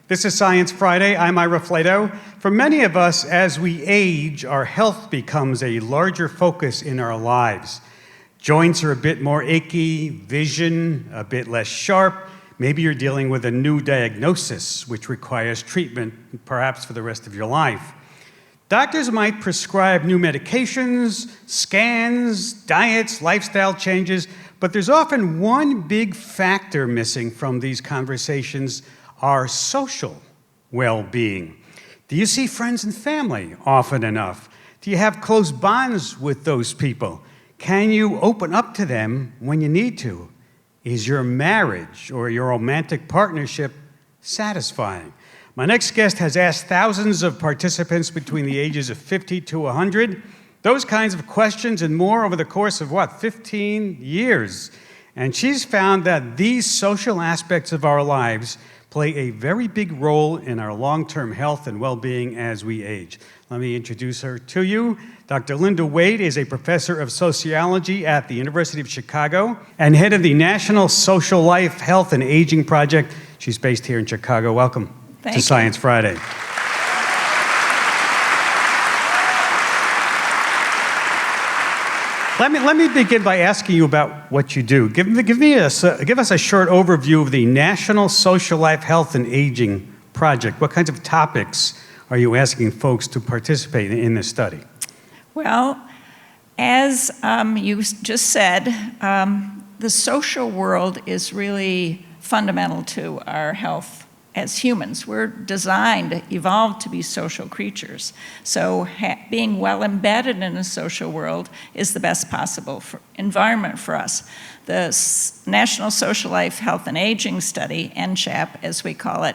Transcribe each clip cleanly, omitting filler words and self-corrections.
This is Science Friday. I'm Ira Flatow. For many of us, as we age, our health becomes a larger focus in our lives. Joints are a bit more achy, vision a bit less sharp. Maybe you're dealing with a new diagnosis, which requires treatment, perhaps for the rest of your life. Doctors might prescribe new medications, scans, diets, lifestyle changes, but there's often one big factor missing from these conversations: our social well-being. Do you see friends and family often enough? Do you have close bonds with those people? Can you open up to them when you need to? Is your marriage or your romantic partnership satisfying? My next guest has asked thousands of participants between the ages of 50 to 100 those kinds of questions and more over the course of, 15 years. And she's found that these social aspects of our lives play a very big role in our long-term health and well-being as we age. Let me introduce her to you. Dr. Linda Waite is a professor of sociology at the University of Chicago and head of the National Social Life, Health, and Aging Project. She's based here in Chicago. Welcome to Science Friday. Let me begin by asking you about what you do. Give us a short overview of the National Social Life, Health, and Aging Project. What kinds of topics are you asking folks to participate in this study? Well, as you just said, the social world is really fundamental to our health as humans. We're designed, evolved to be social creatures. So being well embedded in a social world is the best possible environment for us. The National Social Life, Health, and Aging Study, NSHAP as we call it,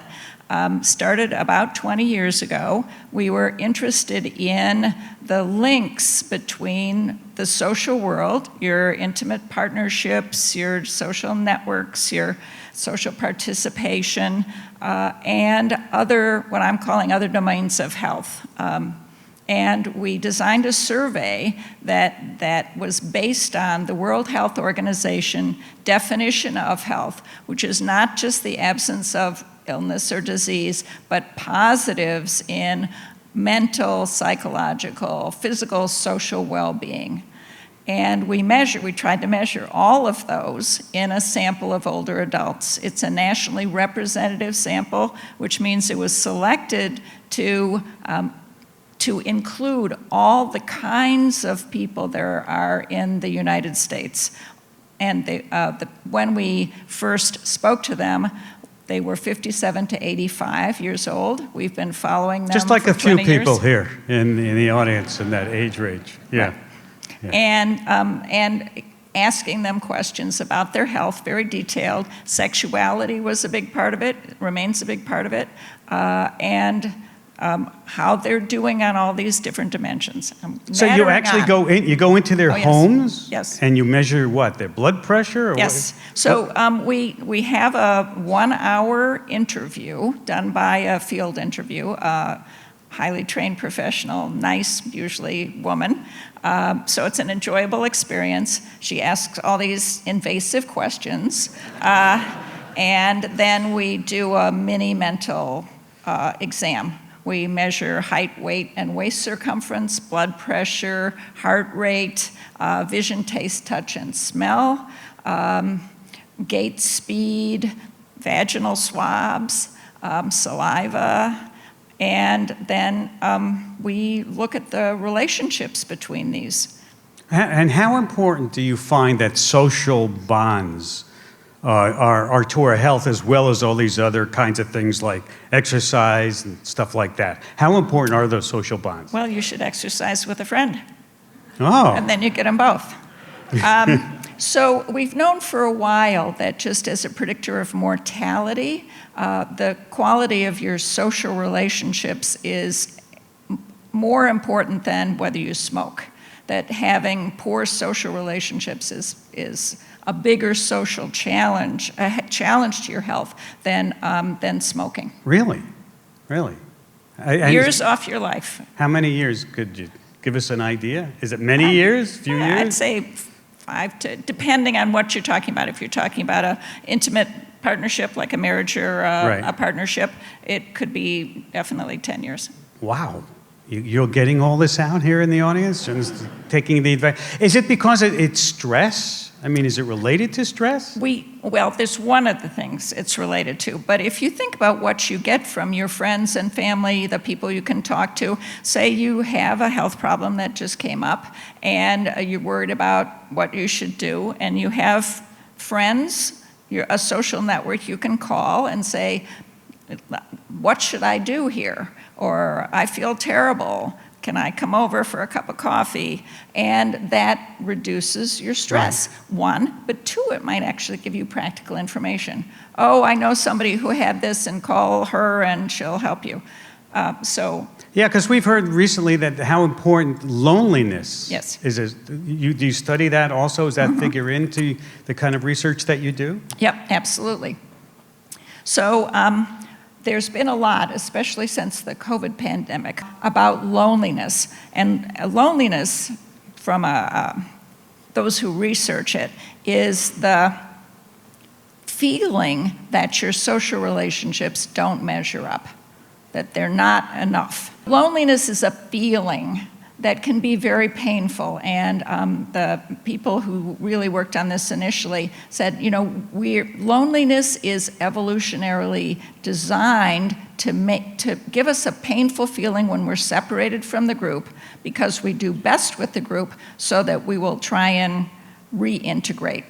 started about 20 years ago. We were interested in the links between the social world, your intimate partnerships, your social networks, your social participation, and what I'm calling other domains of health. And we designed a survey that was based on the World Health Organization definition of health, which is not just the absence of illness or disease, but positives in mental, psychological, physical, social well-being. And we tried to measure all of those in a sample of older adults. It's a nationally representative sample, which means it was selected to include all the kinds of people there are in the United States. And when we first spoke to them, they were 57 to 85 years old. We've been following them just like for a few 20 years. People here in the audience in that age range. Yeah. Right. Yeah. And asking them questions about their health, very detailed. Sexuality was a big part of it, remains a big part of it, and how they're doing on all these different dimensions. So you actually go into their homes? Yes. And you measure what, their blood pressure? Or yes. What? So we have a 1-hour interview done by a field interview, highly trained professional, nice, usually woman. So it's an enjoyable experience. She asks all these invasive questions. And then we do a mini mental exam. We measure height, weight, and waist circumference, blood pressure, heart rate, vision, taste, touch, and smell, gait speed, vaginal swabs, saliva, and then we look at the relationships between these. And how important do you find that social bonds are to our health, as well as all these other kinds of things like exercise and stuff like that? How important are those social bonds? Well, you should exercise with a friend. Oh. And then you get them both. So we've known for a while that just as a predictor of mortality, the quality of your social relationships is more important than whether you smoke. That having poor social relationships is a bigger social challenge, a challenge to your health than smoking. Really? Years off your life. How many years? Could you give us an idea? Is it many years? Few years? I'd say 5 to, depending on what you're talking about. If you're talking about an intimate partnership, like a marriage or Right. a partnership, it could be definitely 10 years. Wow. You're getting all this out here in the audience and taking the advice. Is it because it's stress? I mean, is it related to stress? Well, there's one of the things it's related to, but if you think about what you get from your friends and family, the people you can talk to, say you have a health problem that just came up and you're worried about what you should do, and you have friends, a social network you can call and say, what should I do here? Or I feel terrible. Can I come over for a cup of coffee? And that reduces your stress, one. But two, it might actually give you practical information. Oh, I know somebody who had this, and call her and she'll help you. Yeah, because we've heard recently that how important loneliness Yes. is. Do you study that also? Does that figure into the kind of research that you do? Yep, absolutely. So there's been a lot, especially since the COVID pandemic, about loneliness. And loneliness, from those who research it, is the feeling that your social relationships don't measure up, that they're not enough. Loneliness is a feeling that can be very painful, and the people who really worked on this initially said, loneliness is evolutionarily designed to give us a painful feeling when we're separated from the group, because we do best with the group, so that we will try and reintegrate.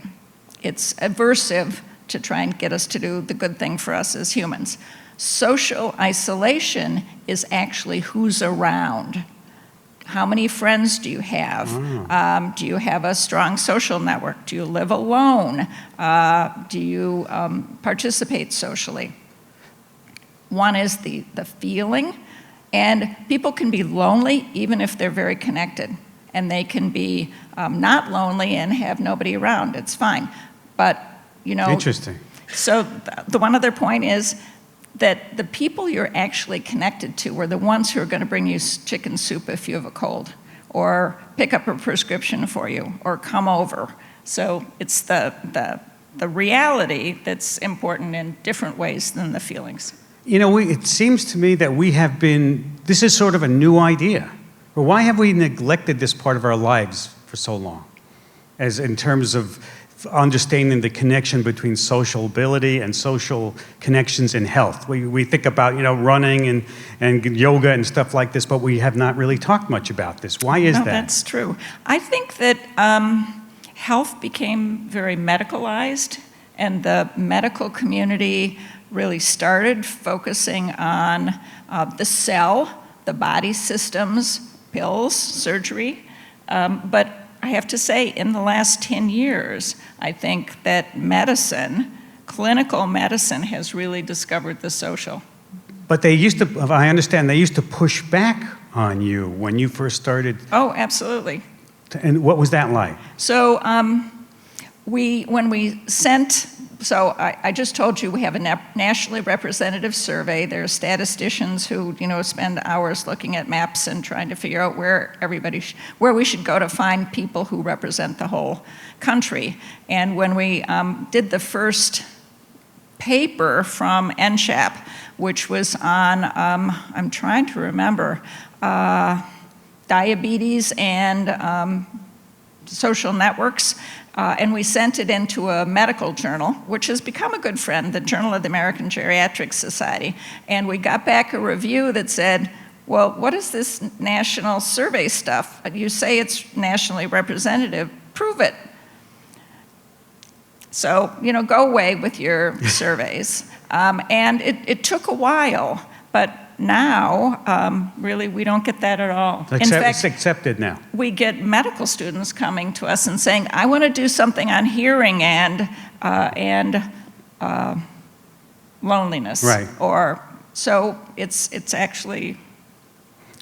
It's aversive to try and get us to do the good thing for us as humans. Social isolation is actually who's around. How many friends do you have? Do you have a strong social network? Do you live alone? Do you participate socially? One is the feeling, and people can be lonely even if they're very connected, and they can be not lonely and have nobody around. It's fine, but Interesting. So the one other point is that the people you're actually connected to are the ones who are going to bring you chicken soup if you have a cold, or pick up a prescription for you, or come over. So it's the reality that's important in different ways than the feelings. It seems to me that this is sort of a new idea. But why have we neglected this part of our lives for so long? As in terms of understanding the connection between social ability and social connections in health. We think about, running and yoga and stuff like this, but we have not really talked much about this. Why is that? That's true. I think that health became very medicalized, and the medical community really started focusing on the cell, the body systems, pills, surgery, but I have to say, in the last 10 years, I think that clinical medicine has really discovered the social. But if I understand, they used to push back on you when you first started. Oh, absolutely. And what was that like? So I just told you we have a nationally representative survey. There are statisticians who, spend hours looking at maps and trying to figure out where we should go to find people who represent the whole country. And when we did the first paper from NCHAP, which was on, I'm trying to remember, diabetes and social networks, and we sent it into a medical journal, which has become a good friend, the Journal of the American Geriatric Society. And we got back a review that said, well, what is this national survey stuff? You say it's nationally representative, prove it. So, go away with your surveys. And it took a while, but now, really, we don't get that at all. In fact, it's accepted now. We get medical students coming to us and saying, I want to do something on hearing and loneliness. Right. So it's actually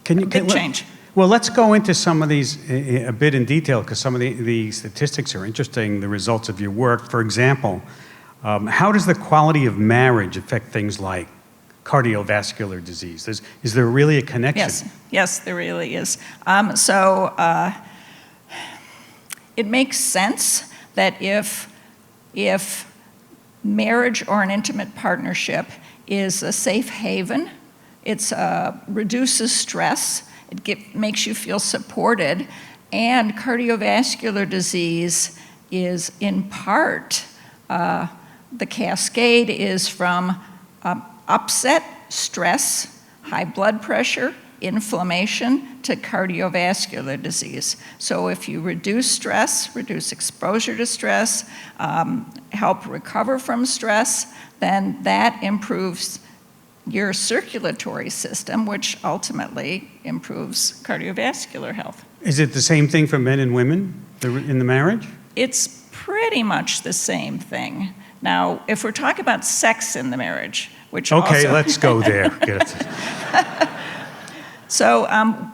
a big change. Well, let's go into some of these a bit in detail, because some of the statistics are interesting, the results of your work. For example, how does the quality of marriage affect things like cardiovascular disease? Is there really a connection? Yes, there really is. It makes sense that if marriage or an intimate partnership is a safe haven. It reduces stress. It makes you feel supported. And cardiovascular disease is in part, the cascade is from upset, stress, high blood pressure, inflammation, to cardiovascular disease. So if you reduce stress, reduce exposure to stress, help recover from stress, then that improves your circulatory system, which ultimately improves cardiovascular health. Is it the same thing for men and women in the marriage? It's pretty much the same thing. Now, if we're talking about sex in the marriage, which okay, also let's go there. Get it. So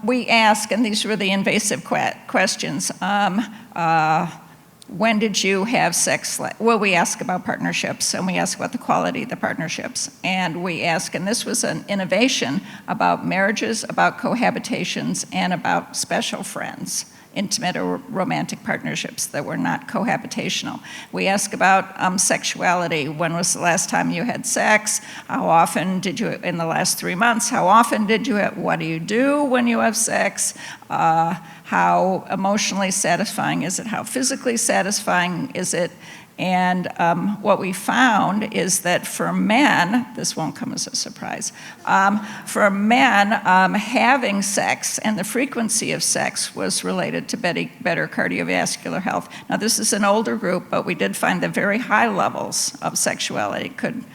we ask, and these were the invasive questions, when did you have sex? Well, we ask about partnerships, and we ask about the quality of the partnerships. And we ask, and this was an innovation, about marriages, about cohabitations, and about special friends, intimate or romantic partnerships that were not cohabitational. We ask about sexuality. When was the last time you had sex? How often did you, in the last 3 months, how often did you what do you do when you have sex? How emotionally satisfying is it? How physically satisfying is it? And what we found is that for men, this won't come as a surprise, for men, having sex and the frequency of sex was related to better cardiovascular health. Now, this is an older group, but we did find that very high levels of sexuality could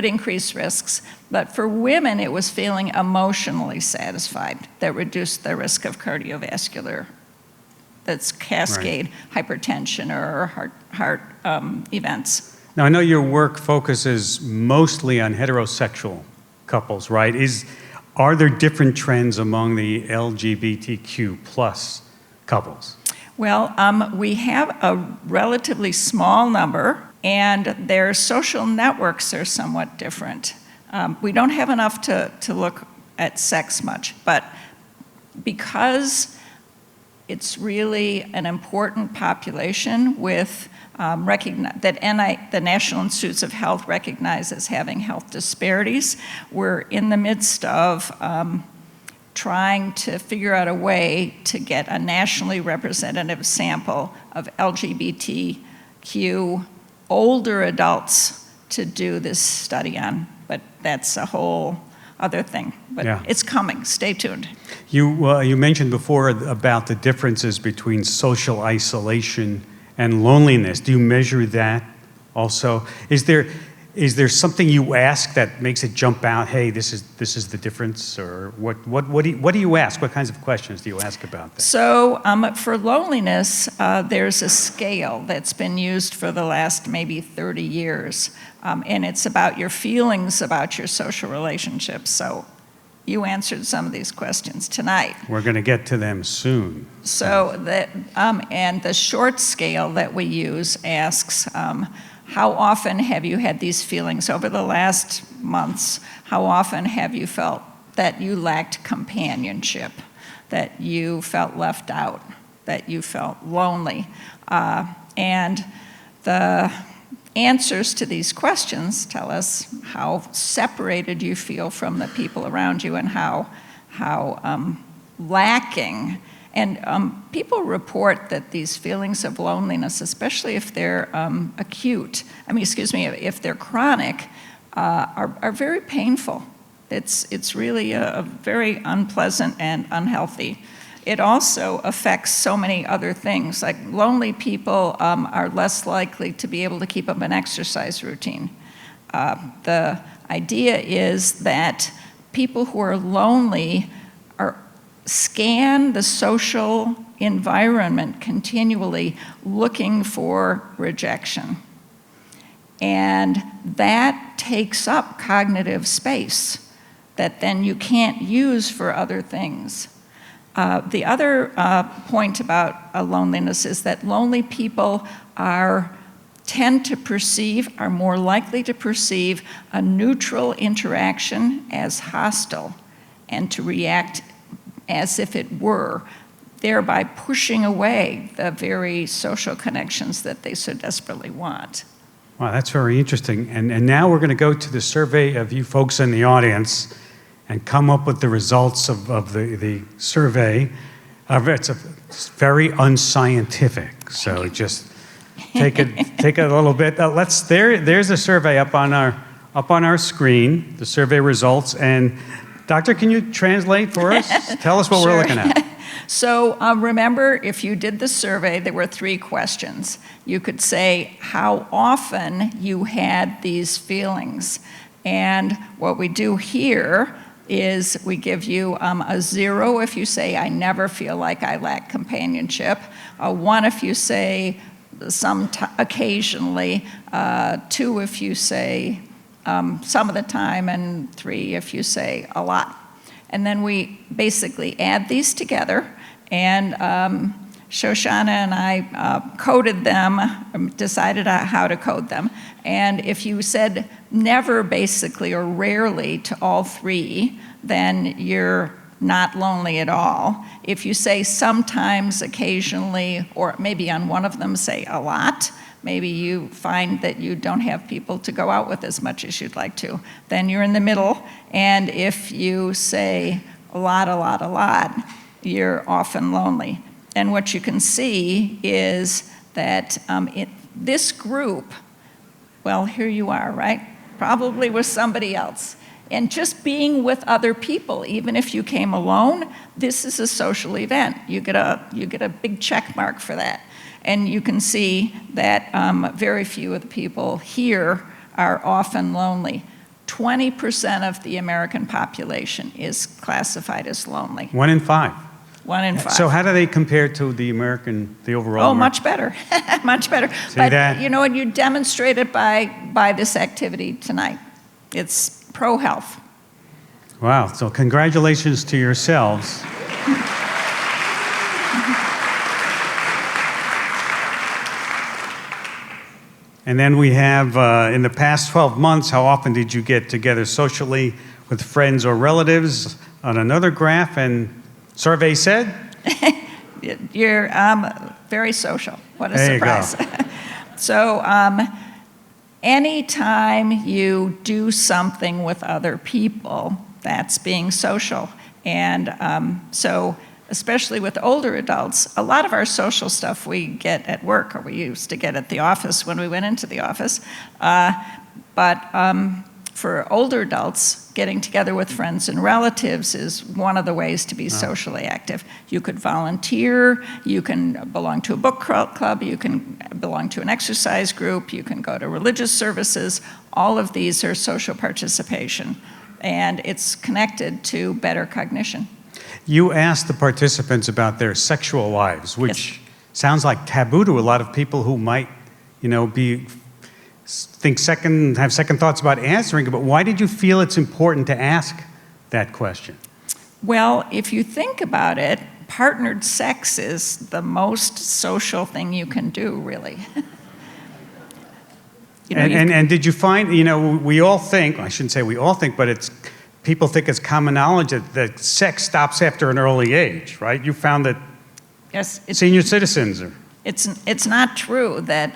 increase risks. But for women, it was feeling emotionally satisfied that reduced the risk of cardiovascular, that's cascade hypertension or heart events. Now, I know your work focuses mostly on heterosexual couples, right? Are there different trends among the LGBTQ plus couples? Well, we have a relatively small number, and their social networks are somewhat different. We don't have enough to look at sex much, but because it's really an important population with the National Institutes of Health recognize as having health disparities. We're in the midst of trying to figure out a way to get a nationally representative sample of LGBTQ older adults to do this study on, but that's a whole other thing. But it's coming. Stay tuned. You mentioned before about the differences between social isolation and loneliness. Do you measure that also? Is there something you ask that makes it jump out? Hey, this is the difference, or what do you ask? What kinds of questions do you ask about that? So for loneliness, there's a scale that's been used for the last maybe 30 years, and it's about your feelings about your social relationships. So you answered some of these questions tonight. We're going to get to them soon. So and the short scale that we use asks, how often have you had these feelings over the last months? How often have you felt that you lacked companionship, that you felt left out, that you felt lonely? And the answers to these questions tell us how separated you feel from the people around you and how lacking. And people report that these feelings of loneliness, especially if they're if they're chronic, are very painful. It's really a very unpleasant and unhealthy. It also affects so many other things. Like lonely people are less likely to be able to keep up an exercise routine. The idea is that people who are lonely scan the social environment continually looking for rejection. And that takes up cognitive space that then you can't use for other things. The other point about loneliness is that lonely people are more likely to perceive a neutral interaction as hostile and to react as if it were, thereby pushing away the very social connections that they so desperately want. Wow, that's very interesting. And now we're going to go to the survey of you folks in the audience and come up with the results of the survey. It's very unscientific, so just take a little bit. There's a survey up on our screen, the survey results. And Doctor, can you translate for us? Tell us what we're looking at. So remember, if you did the survey, there were 3 questions. You could say how often you had these feelings. And what we do here is we give you a 0 if you say, I never feel like I lack companionship, a 1 if you say occasionally, 2 if you say some of the time, and 3 if you say a lot. And then we basically add these together, and Shoshana and I coded them, decided how to code them. And if you said never, basically, or rarely to all 3, then you're not lonely at all. If you say sometimes, occasionally, or maybe on one of them say a lot, maybe you find that you don't have people to go out with as much as you'd like to, then you're in the middle. And if you say a lot, you're often lonely. And what you can see is that this group, well, here you are, right? Probably with somebody else. And just being with other people, even if you came alone, this is a social event. You get a big check mark for that. And you can see that very few of the people here are often lonely. 20% of the American population is classified as lonely. 1 in 5. 1 in 5. So how do they compare to the overall? Oh, much better, much better. See but that? you know, and you demonstrate it by this activity tonight. It's pro-health. Wow, so congratulations to yourselves. And then we have, in the past 12 months, how often did you get together socially with friends or relatives on another graph? And survey said? You're very social. What a there surprise. You go. So anytime you do something with other people, that's being social. And so especially with older adults, a lot of our social stuff we get at work, or we used to get at the office when we went into the office. But for older adults, getting together with friends and relatives is one of the ways to be socially active. You could volunteer, you can belong to a book club, you can belong to an exercise group, you can go to religious services. All of these are social participation, and it's connected to better cognition. You asked the participants about their sexual lives, which sounds like taboo to a lot of people who might, have second thoughts about answering it. But why did you feel it's important to ask that question? Well, if you think about it, partnered sex is the most social thing you can do, really. And did you find, we all think, I shouldn't say we all think, but people think it's common knowledge that sex stops after an early age, right? You found that senior citizens are... It's not true that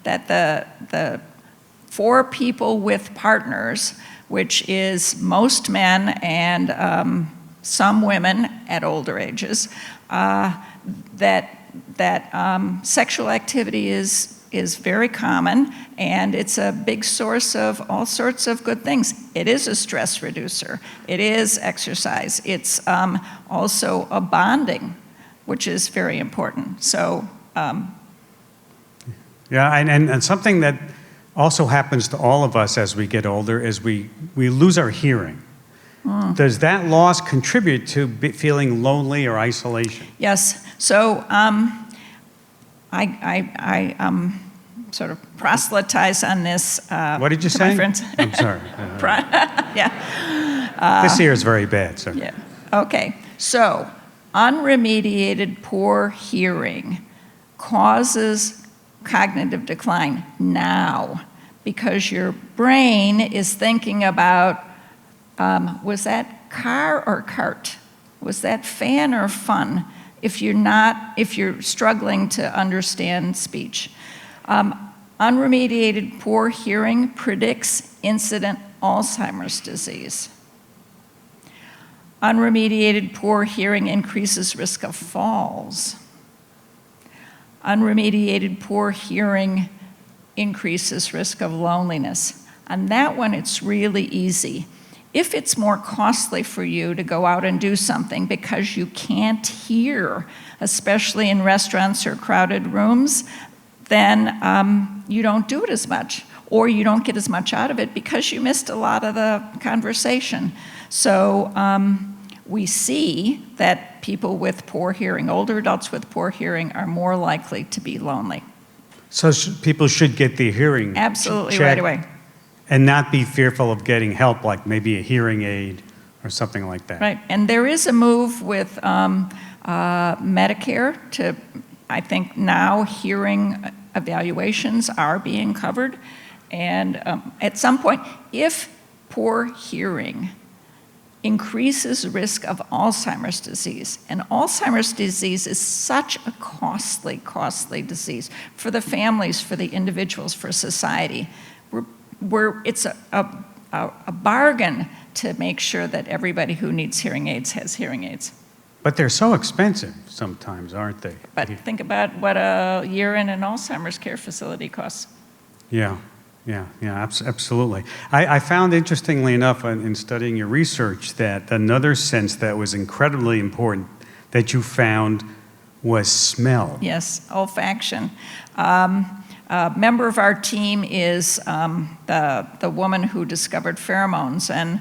the 4 people with partners, which is most men and some women at older ages, that sexual activity is very common, and it's a big source of all sorts of good things. It is a stress reducer. It is exercise. It's also a bonding, which is very important. So, yeah, and something that also happens to all of us as we get older is we lose our hearing. Does that loss contribute to feeling lonely or isolation? Yes. So I sort of proselytize on this. What did you say? My friends. I'm sorry. Yeah. This ear is very bad, sir. Yeah. Okay. So unremediated poor hearing causes cognitive decline now because your brain is thinking about, was that car or cart? Was that fan or fun? If you're struggling to understand speech. Unremediated poor hearing predicts incident Alzheimer's disease. Unremediated poor hearing increases risk of falls. Unremediated poor hearing increases risk of loneliness. On that one, it's really easy. If it's more costly for you to go out and do something because you can't hear, especially in restaurants or crowded rooms, then you don't do it as much, or you don't get as much out of it because you missed a lot of the conversation. So we see that people with poor hearing, older adults with poor hearing, are more likely to be lonely. So people should get the hearing Absolutely, checked right away. and not be fearful of getting help, like maybe a hearing aid or something like that. Right, and there is a move with Medicare to, I think now hearing evaluations are being covered. And at some point, if poor hearing increases risk of Alzheimer's disease, and Alzheimer's disease is such a costly disease for the families, for the individuals, for society. It's a bargain to make sure that everybody who needs hearing aids has hearing aids. But they're so expensive sometimes, aren't they? But think about what a year in an Alzheimer's care facility costs. Yeah, absolutely. I found, interestingly enough, in studying your research, that another sense that was incredibly important that you found was smell. Yes, olfaction. A member of our team is the woman who discovered pheromones and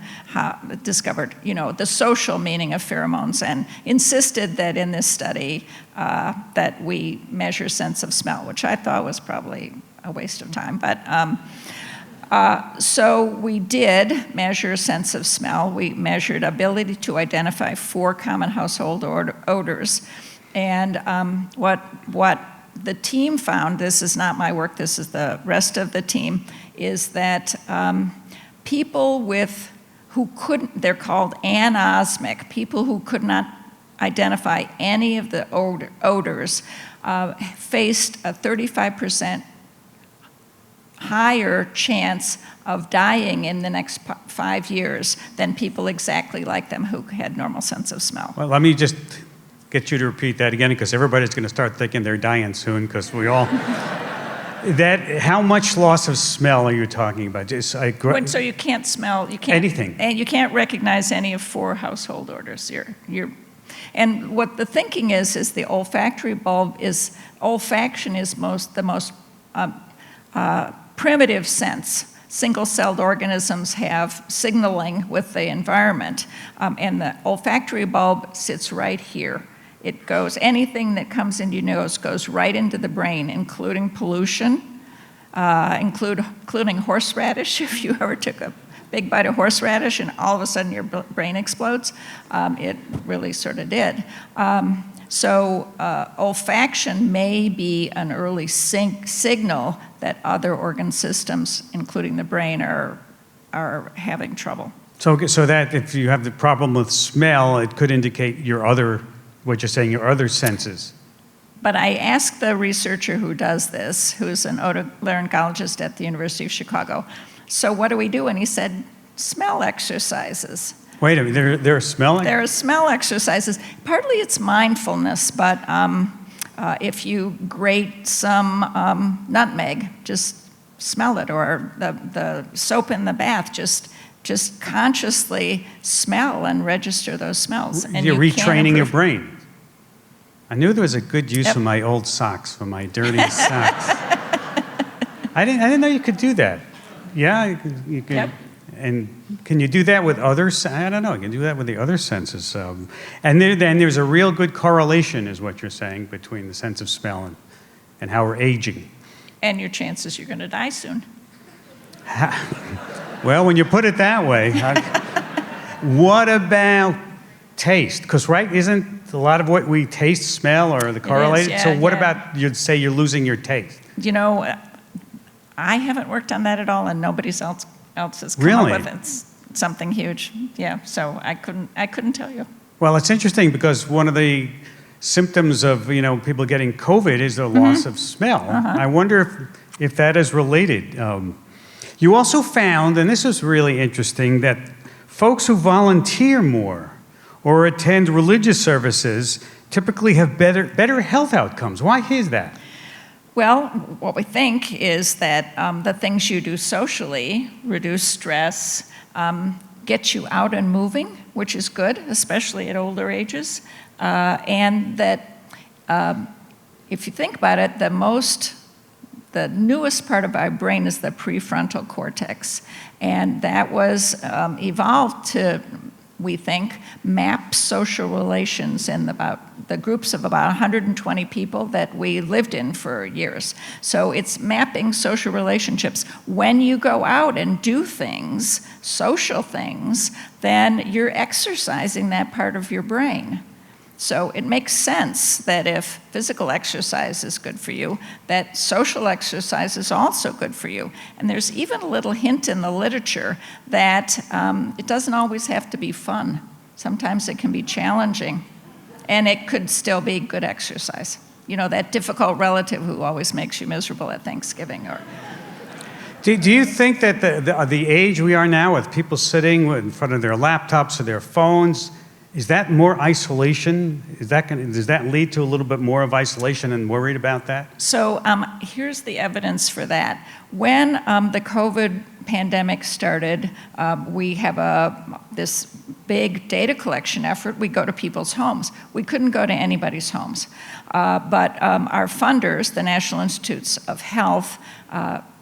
discovered, the social meaning of pheromones, and insisted that in this study that we measure sense of smell, which I thought was probably a waste of time. But so we did measure sense of smell. We measured ability to identify 4 common household odors, and what the team found, this is not my work, this is the rest of the team, is that people who couldn't, they're called anosmic, people who could not identify any of the odors, faced a 35% higher chance of dying in the next 5 years than people exactly like them who had normal sense of smell. Well, let me just get you to repeat that again, because everybody's going to start thinking they're dying soon, because we all... How much loss of smell are you talking about? So you can't smell, you can't... Anything. And you can't recognize any of 4 household odors. And what the thinking is the olfactory bulb is... Olfaction is the most primitive sense. Single-celled organisms have signaling with the environment, and the olfactory bulb sits right here. It goes, anything that comes into your nose goes right into the brain, including pollution, including horseradish. If you ever took a big bite of horseradish and all of a sudden your brain explodes, it really sort of did. So olfaction may be an early signal that other organ systems, including the brain, are having trouble. So that if you have the problem with smell, it could indicate your other senses. But I asked the researcher who does this, who's an otolaryngologist at the University of Chicago, so what do we do? And he said, smell exercises. Wait a minute, there are smell? There are smell exercises. Partly it's mindfulness, but if you grate some nutmeg, just smell it, or the soap in the bath, just consciously smell and register those smells. And you're retraining your brain. I knew there was a good use for my old socks, for my dirty socks. I didn't know you could do that. Yeah, you can. Yep. And can you do that with others? I don't know. You can do that with the other senses. And then there's a real good correlation, is what you're saying, between the sense of smell and how we're aging. And your chances you're going to die soon. Well, when you put it that way, what about taste? Because, right, isn't a lot of what we taste, smell, or the correlated? So what about, you'd say you're losing your taste? I haven't worked on that at all, and nobody else has come up with it. It's something huge. Yeah, so I couldn't tell you. Well, it's interesting because one of the symptoms of people getting COVID is the loss of smell. I wonder if that is related. You also found, and this is really interesting, that folks who volunteer more or attend religious services typically have better health outcomes. Why is that? Well, what we think is that the things you do socially reduce stress, get you out and moving, which is good, especially at older ages, and that if you think about it, the newest part of our brain is the prefrontal cortex, and that was evolved to, we think, map social relations in the groups of about 120 people that we lived in for years. So it's mapping social relationships. When you go out and do things, social things, then you're exercising that part of your brain. So it makes sense that if physical exercise is good for you, that social exercise is also good for you. And there's even a little hint in the literature that it doesn't always have to be fun. Sometimes it can be challenging, and it could still be good exercise. You know, that difficult relative who always makes you miserable at Thanksgiving. Or Do you think that the age we are now, with people sitting in front of their laptops or their phones, is that more isolation? Does that lead to a little bit more of isolation and worried about that? So here's the evidence for that. When the COVID pandemic started, we have this big data collection effort. We go to people's homes. We couldn't go to anybody's homes. But our funders, the National Institutes of Health,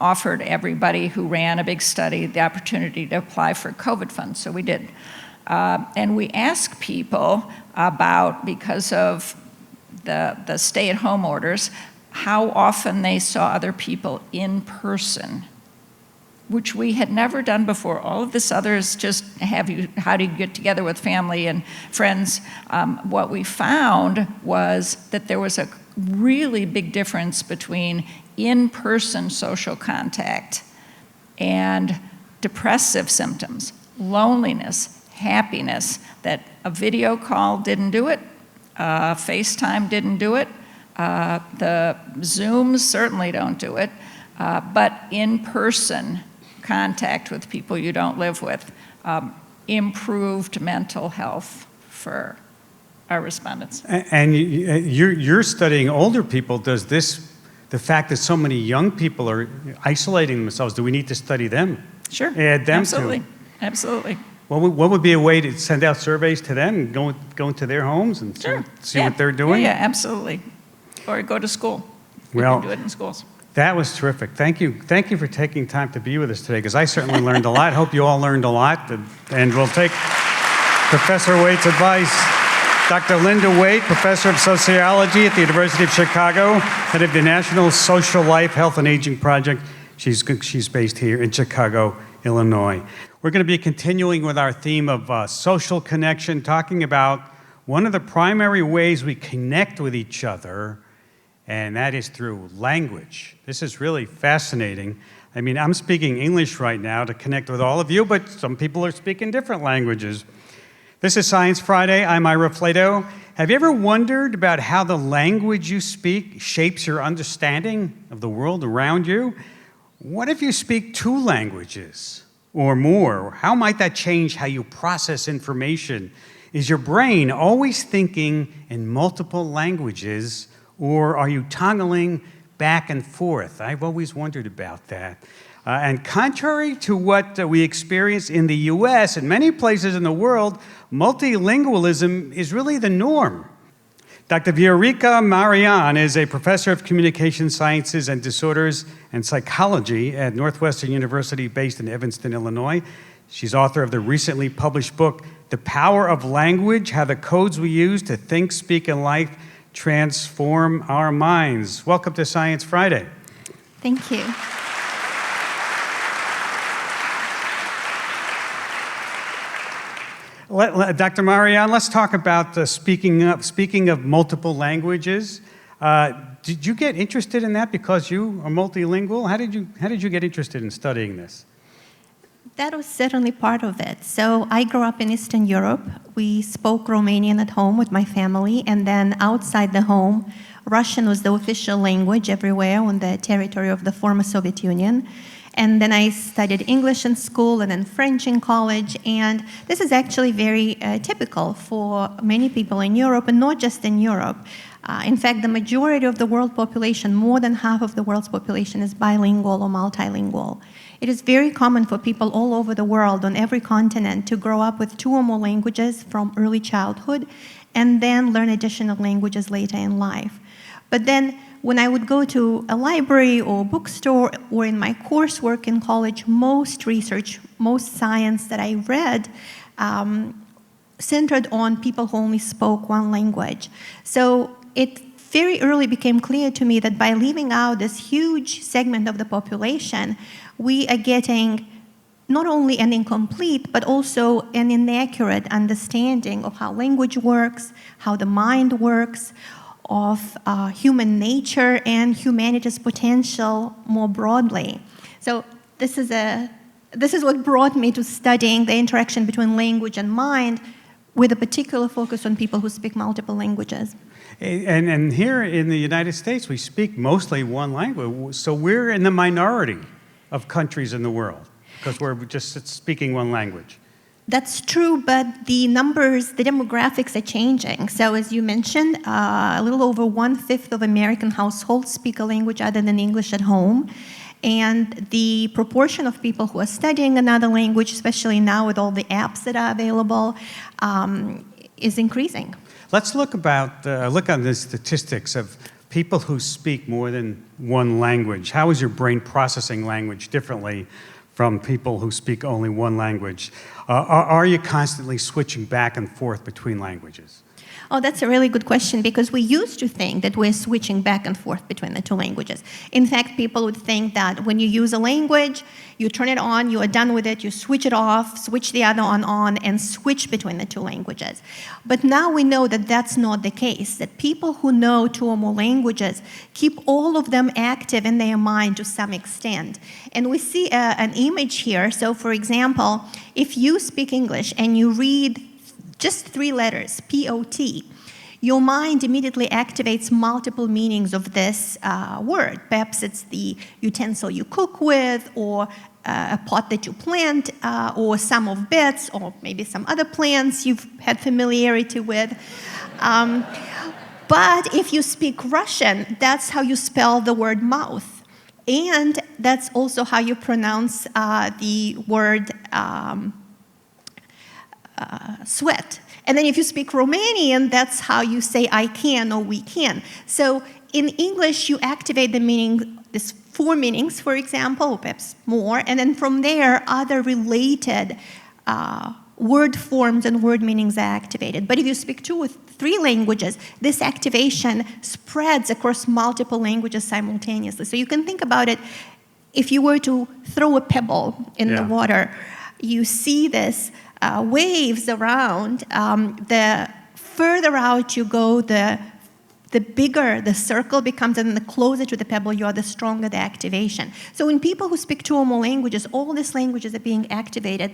offered everybody who ran a big study the opportunity to apply for COVID funds, so we did. And we ask people about, because of the stay-at-home orders, how often they saw other people in person, which we had never done before. All of this other is just how do you get together with family and friends? What we found was that there was a really big difference between in-person social contact and depressive symptoms, loneliness, happiness, that a video call didn't do it, FaceTime didn't do it, the Zooms certainly don't do it, but in-person contact with people you don't live with improved mental health for our respondents. And you're studying older people. Does the fact that so many young people are isolating themselves, do we need to study them? Sure, Add them absolutely, to. absolutely. What would be a way to send out surveys to them and go into their homes and see what they're doing? Yeah, absolutely. Or go to school. Well, you can do it in schools. That was terrific. Thank you for taking time to be with us today, because I certainly learned a lot. Hope you all learned a lot, and we'll take Professor Waite's advice. Dr. Linda Waite, Professor of Sociology at the University of Chicago, head of the National Social Life, Health and Aging Project. She's based here in Chicago, Illinois. We're going to be continuing with our theme of social connection, talking about one of the primary ways we connect with each other, and that is through language. This is really fascinating. I mean, I'm speaking English right now to connect with all of you, but some people are speaking different languages. This is Science Friday. I'm Ira Flatow. Have you ever wondered about how the language you speak shapes your understanding of the world around you? What if you speak 2 languages or more? How might that change how you process information? Is your brain always thinking in multiple languages, or are you toggling back and forth? I've always wondered about that. And contrary to what we experience in the US and many places in the world, multilingualism is really the norm. Dr. Viorica Marian is a professor of communication sciences and disorders and psychology at Northwestern University, based in Evanston, Illinois. She's author of the recently published book, The Power of Language: How the Codes We Use to Think, Speak, and Life Transform Our Minds. Welcome to Science Friday. Thank you. Dr. Marian, let's talk about speaking of multiple languages. Did you get interested in that because you are multilingual? How did you get interested in studying this? That was certainly part of it. So I grew up in Eastern Europe. We spoke Romanian at home with my family, and then outside the home, Russian was the official language everywhere on the territory of the former Soviet Union. And then I studied English in school and then French in college. And this is actually very typical for many people in Europe, and not just in Europe. In fact, the majority of the world population, more than half of the world's population, is bilingual or multilingual. It is very common for people all over the world, on every continent, to grow up with 2 or more languages from early childhood and then learn additional languages later in life. But then when I would go to a library or bookstore or in my coursework in college, most research, most science that I read centered on people who only spoke one language. So it very early became clear to me that by leaving out this huge segment of the population, we are getting not only an incomplete, but also an inaccurate understanding of how language works, how the mind works, of human nature and humanity's potential more broadly. So this is what brought me to studying the interaction between language and mind, with a particular focus on people who speak multiple languages. And here in the United States, we speak mostly one language, so we're in the minority of countries in the world, because we're just speaking one language. That's true, but the numbers, the demographics are changing. So as you mentioned, a little over 1/5 of American households speak a language other than English at home. And the proportion of people who are studying another language, especially now with all the apps that are available, is increasing. Let's look on the statistics of people who speak more than one language. How is your brain processing language differently from people who speak only one language? Are you constantly switching back and forth between languages? Oh, that's a really good question, because we used to think that we're switching back and forth between the 2 languages. In fact, people would think that when you use a language, you turn it on, you are done with it, you switch it off, switch the other one on, and switch between the 2 languages. But now we know that that's not the case, that people who know 2 or more languages keep all of them active in their mind to some extent. And we see an image here. So for example, if you speak English and you read just 3 letters, P-O-T, your mind immediately activates multiple meanings of this word. Perhaps it's the utensil you cook with, or a pot that you plant, or some of beds, or maybe some other plants you've had familiarity with. But if you speak Russian, that's how you spell the word mouth. And that's also how you pronounce the word sweat. And then if you speak Romanian, that's how you say I can or we can. So in English, you activate the meaning, there's 4 meanings, for example, or perhaps more, and then from there, other related word forms and word meanings are activated. But if you speak 2 or 3 languages, this activation spreads across multiple languages simultaneously. So you can think about it, if you were to throw a pebble in the water, you see this waves around. The further out you go, the bigger the circle becomes, and the closer to the pebble you are, the stronger the activation. So in people who speak 2 or more languages, all these languages are being activated.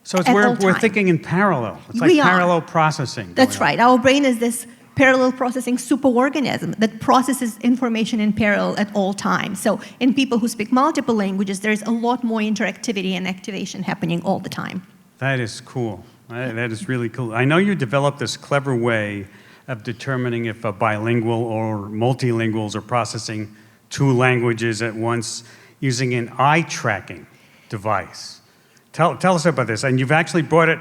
So we're thinking in parallel. It's like parallel processing. That's right. Our brain is this parallel processing superorganism that processes information in parallel at all times. So in people who speak multiple languages, there's a lot more interactivity and activation happening all the time. That is cool. That is really cool. I know you developed this clever way of determining if a bilingual or multilinguals are processing 2 languages at once using an eye tracking device. Tell us about this. And you've actually brought it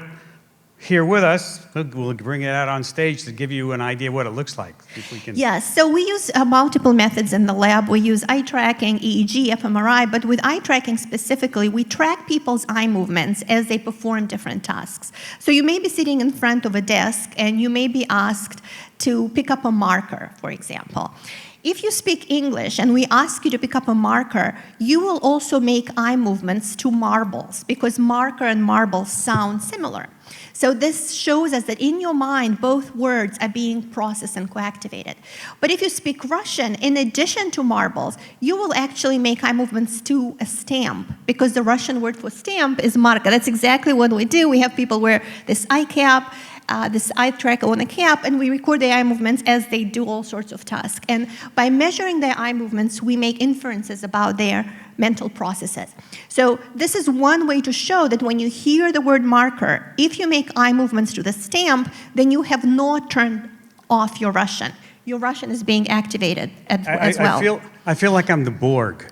here with us. We'll bring it out on stage to give you an idea what it looks like. If we can. Yes, so we use multiple methods in the lab. We use eye tracking, EEG, fMRI, but with eye tracking specifically, we track people's eye movements as they perform different tasks. So you may be sitting in front of a desk and you may be asked to pick up a marker, for example. If you speak English and we ask you to pick up a marker, you will also make eye movements to marbles because marker and marble sound similar. So this shows us that in your mind, both words are being processed and co-activated. But if you speak Russian, in addition to marbles, you will actually make eye movements to a stamp because the Russian word for stamp is marka. That's exactly what we do. We have people wear this eye cap, this eye tracker on a cap, and we record their eye movements as they do all sorts of tasks. And by measuring their eye movements, we make inferences about their mental processes. So this is one way to show that when you hear the word marker, if you make eye movements to the stamp, then you have not turned off your Russian. Your Russian is being activated as well. I feel like I'm the Borg,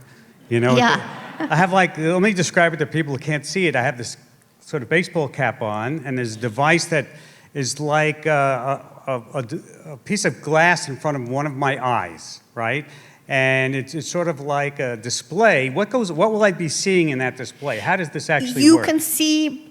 you know? Yeah. I have like, let me describe it to people who can't see it. I have this sort of baseball cap on, and there's a device that is like a piece of glass in front of one of my eyes, right? And it's sort of like a display. What will I be seeing in that display? How does this actually work? You can see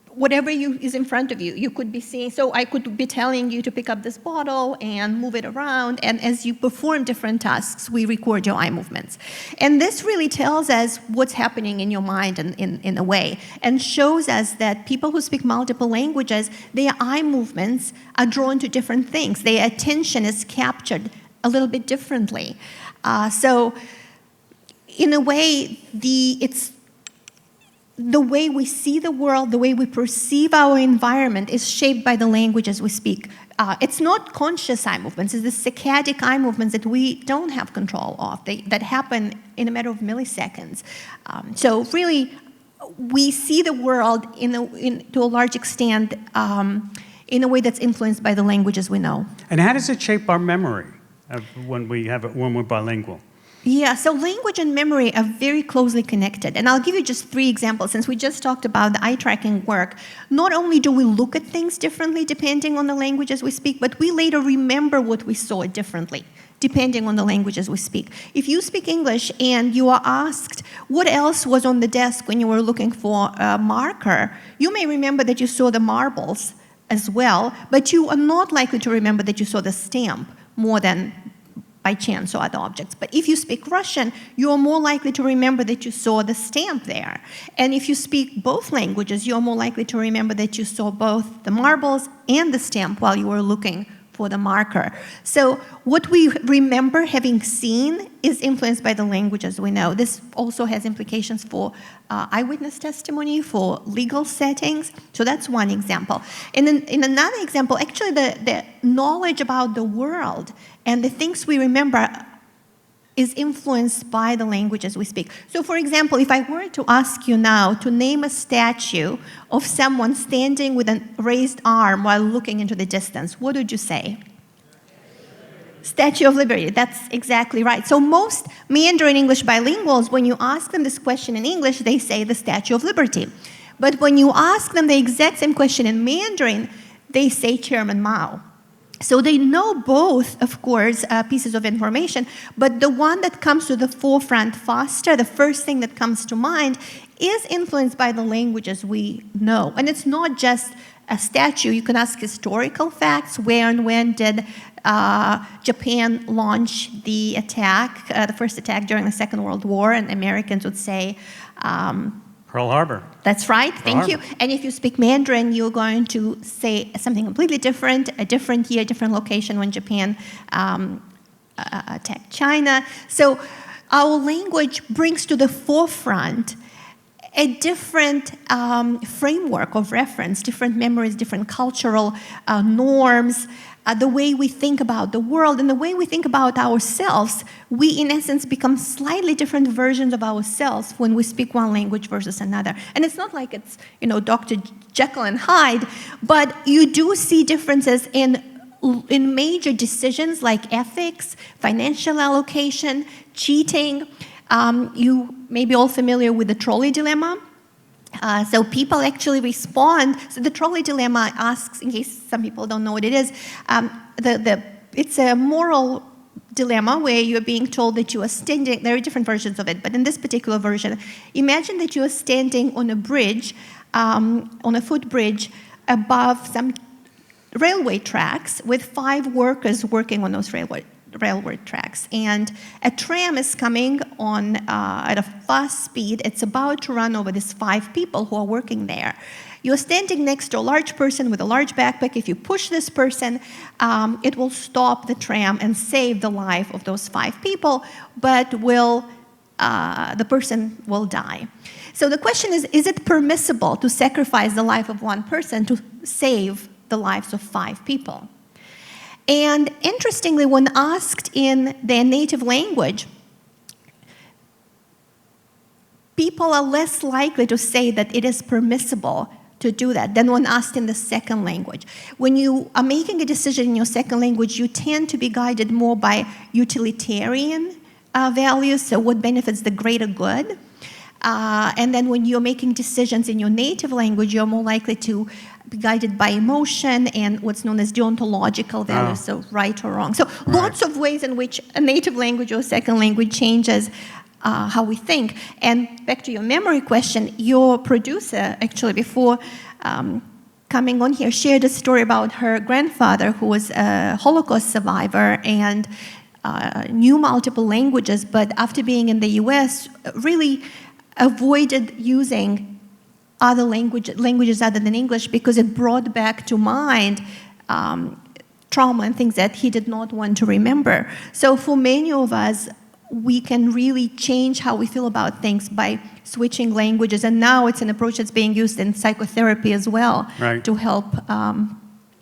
whatever is in front of you. You could be seeing, so I could be telling you to pick up this bottle and move it around, and as you perform different tasks, we record your eye movements. And this really tells us what's happening in your mind in a way, and shows us that people who speak multiple languages, their eye movements are drawn to different things. Their attention is captured a little bit differently. So in a way, it's the way we see the world, the way we perceive our environment is shaped by the languages we speak. It's not conscious eye movements, it's the saccadic eye movements that we don't have control of, that happen in a matter of milliseconds. So really, we see the world to a large extent in a way that's influenced by the languages we know. And how does it shape our memory when we're bilingual? Yeah, so language and memory are very closely connected. And I'll give you just 3 examples. Since we just talked about the eye tracking work, not only do we look at things differently depending on the languages we speak, but we later remember what we saw differently depending on the languages we speak. If you speak English and you are asked what else was on the desk when you were looking for a marker, you may remember that you saw the marbles as well, but you are not likely to remember that you saw the stamp more than by chance or other objects. But if you speak Russian, you are more likely to remember that you saw the stamp there. And if you speak both languages, you are more likely to remember that you saw both the marbles and the stamp while you were looking for the marker. So what we remember having seen is influenced by the languages we know. This also has implications for eyewitness testimony, for legal settings. So that's one example. And in another example, actually the knowledge about the world and the things we remember is influenced by the languages we speak. So for example, if I were to ask you now to name a statue of someone standing with a raised arm while looking into the distance, what would you say? Statue of Liberty, that's exactly right. So most Mandarin English bilinguals, when you ask them this question in English, they say the Statue of Liberty. But when you ask them the exact same question in Mandarin, they say Chairman Mao. So they know both, of course, pieces of information, but the one that comes to the forefront faster, the first thing that comes to mind, is influenced by the languages we know. And it's not just a statue. You can ask historical facts. Where and when did Japan launch the attack, the first attack during the Second World War? And Americans would say, Pearl Harbor. That's right, thank you. And if you speak Mandarin, you're going to say something completely different, a different year, different location when Japan attacked China. So our language brings to the forefront a different framework of reference, different memories, different cultural norms, the way we think about the world and the way we think about ourselves. We, in essence, become slightly different versions of ourselves when we speak one language versus another. And it's not like it's, Dr. Jekyll and Hyde, but you do see differences in major decisions like ethics, financial allocation, cheating. You may be all familiar with the trolley dilemma. So people actually respond. So the trolley dilemma asks, in case some people don't know what it is, it's a moral dilemma where you're being told that you are standing, there are different versions of it, but in this particular version, imagine that you are standing on a bridge, on a footbridge above some railway tracks with 5 workers working on those railway railroad tracks. And a tram is coming on at a fast speed. It's about to run over these 5 people who are working there. You're standing next to a large person with a large backpack. If you push this person, it will stop the tram and save the life of those 5 people, but the person will die. So the question is it permissible to sacrifice the life of one person to save the lives of 5 people? And interestingly, when asked in their native language, people are less likely to say that it is permissible to do that than when asked in the second language. When you are making a decision in your second language, you tend to be guided more by utilitarian values, so what benefits the greater good. And then when you're making decisions in your native language, you're more likely to be guided by emotion and what's known as deontological values, so right or wrong. So lots of ways in which a native language or second language changes how we think. And back to your memory question, your producer, actually, before coming on here, shared a story about her grandfather who was a Holocaust survivor and knew multiple languages, but after being in the US, really avoided using other languages other than English because it brought back to mind trauma and things that he did not want to remember. So for many of us, we can really change how we feel about things by switching languages. And now it's an approach that's being used in psychotherapy as well to help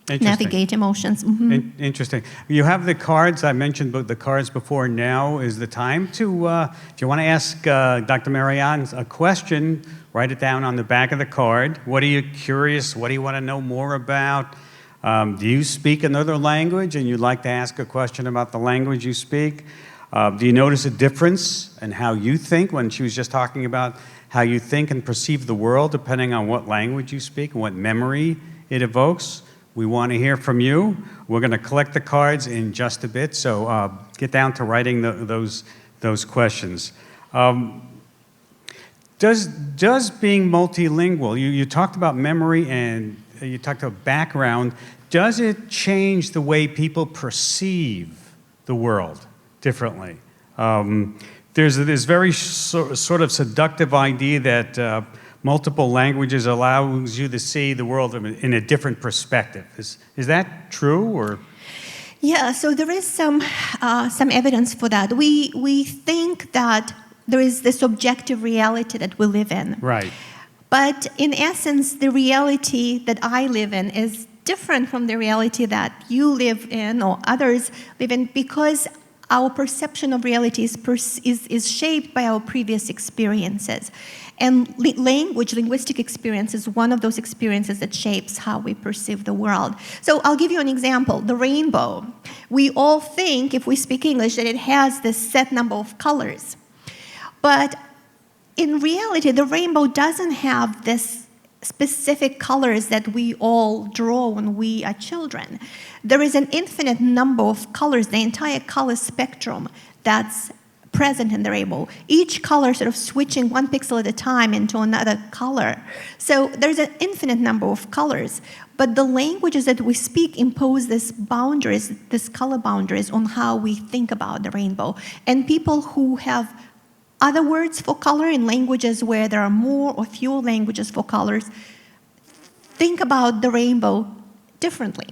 navigate emotions. Mm-hmm. Interesting. You have the cards. I mentioned the cards before. Now is the time to, if you want to ask Dr. Marian a question, write it down on the back of the card. What are you curious? What do you want to know more about? Do you speak another language and you'd like to ask a question about the language you speak? Do you notice a difference in how you think when she was just talking about how you think and perceive the world depending on what language you speak and what memory it evokes? We want to hear from you. We're going to collect the cards in just a bit, so get down to writing those questions. Does being multilingual, you talked about memory and you talked about background, does it change the way people perceive the world differently? There's this very sort of seductive idea that multiple languages allows you to see the world in a different perspective. Is that true, or? Yeah, so there is some evidence for that. We think that there is this objective reality that we live in. Right. But in essence, the reality that I live in is different from the reality that you live in or others live in because our perception of reality is shaped by our previous experiences. And linguistic experience is one of those experiences that shapes how we perceive the world. So I'll give you an example, the rainbow. We all think, if we speak English, that it has this set number of colors. But in reality, the rainbow doesn't have this specific colors that we all draw when we are children. There is an infinite number of colors, the entire color spectrum that's present in the rainbow. Each color sort of switching one pixel at a time into another color. So there's an infinite number of colors. But the languages that we speak impose these boundaries, these color boundaries on how we think about the rainbow. And people who have other words for color in languages where there are more or fewer languages for colors think about the rainbow differently.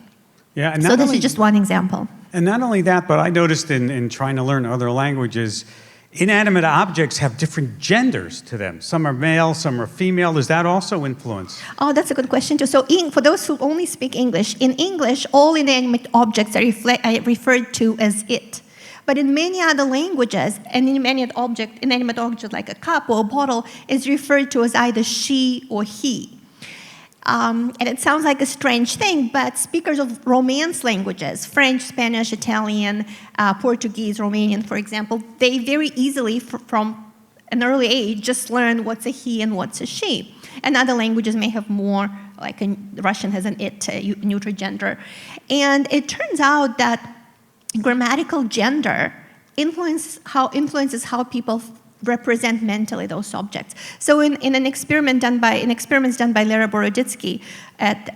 Yeah, and so this is just one example. And not only that, but I noticed in trying to learn other languages, inanimate objects have different genders to them. Some are male, some are female. Does that also influence? Oh, that's a good question too. So for those who only speak English, in English, all inanimate objects are referred to as it. But in many other languages, an inanimate object like a cup or a bottle is referred to as either she or he. And it sounds like a strange thing, but speakers of Romance languages, French, Spanish, Italian, Portuguese, Romanian, for example, they very easily, from an early age, just learn what's a he and what's a she. And other languages may have more, like Russian has an it, neuter gender. And it turns out that grammatical gender influences how people represent mentally those objects. So in experiments done by Lera Boroditsky at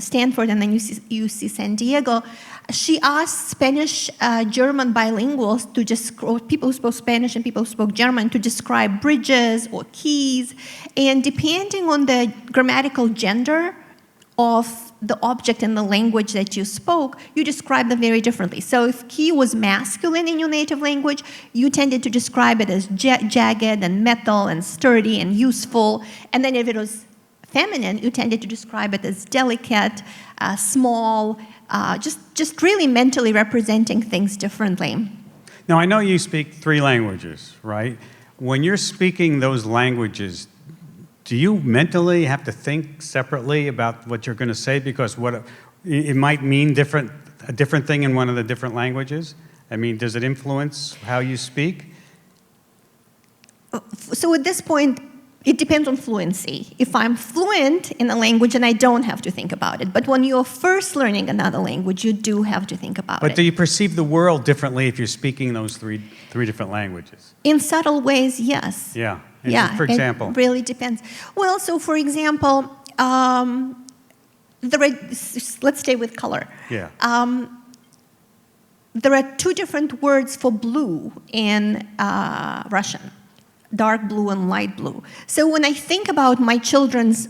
Stanford and then UC San Diego, she asked Spanish, German bilinguals to describe, people who spoke Spanish and people who spoke German, to describe bridges or keys, and depending on the grammatical gender of the object in the language that you spoke, you describe them very differently. So if key was masculine in your native language, you tended to describe it as jagged and metal and sturdy and useful. And then if it was feminine, you tended to describe it as delicate, small, just really mentally representing things differently. Now, I know you speak 3 languages, right? When you're speaking those languages, do you mentally have to think separately about what you're going to say? Because it might mean a different thing in one of the different languages? I mean, does it influence how you speak? So at this point, it depends on fluency. If I'm fluent in a language, then I don't have to think about it. But when you're first learning another language, you do have to think about it. But do you perceive the world differently if you're speaking those three different languages? In subtle ways, yes. Yeah. Yeah, For example? it really depends. Well, so for example, let's stay with color. Yeah. There are 2 different words for blue in Russian, dark blue and light blue. So when I think about my children's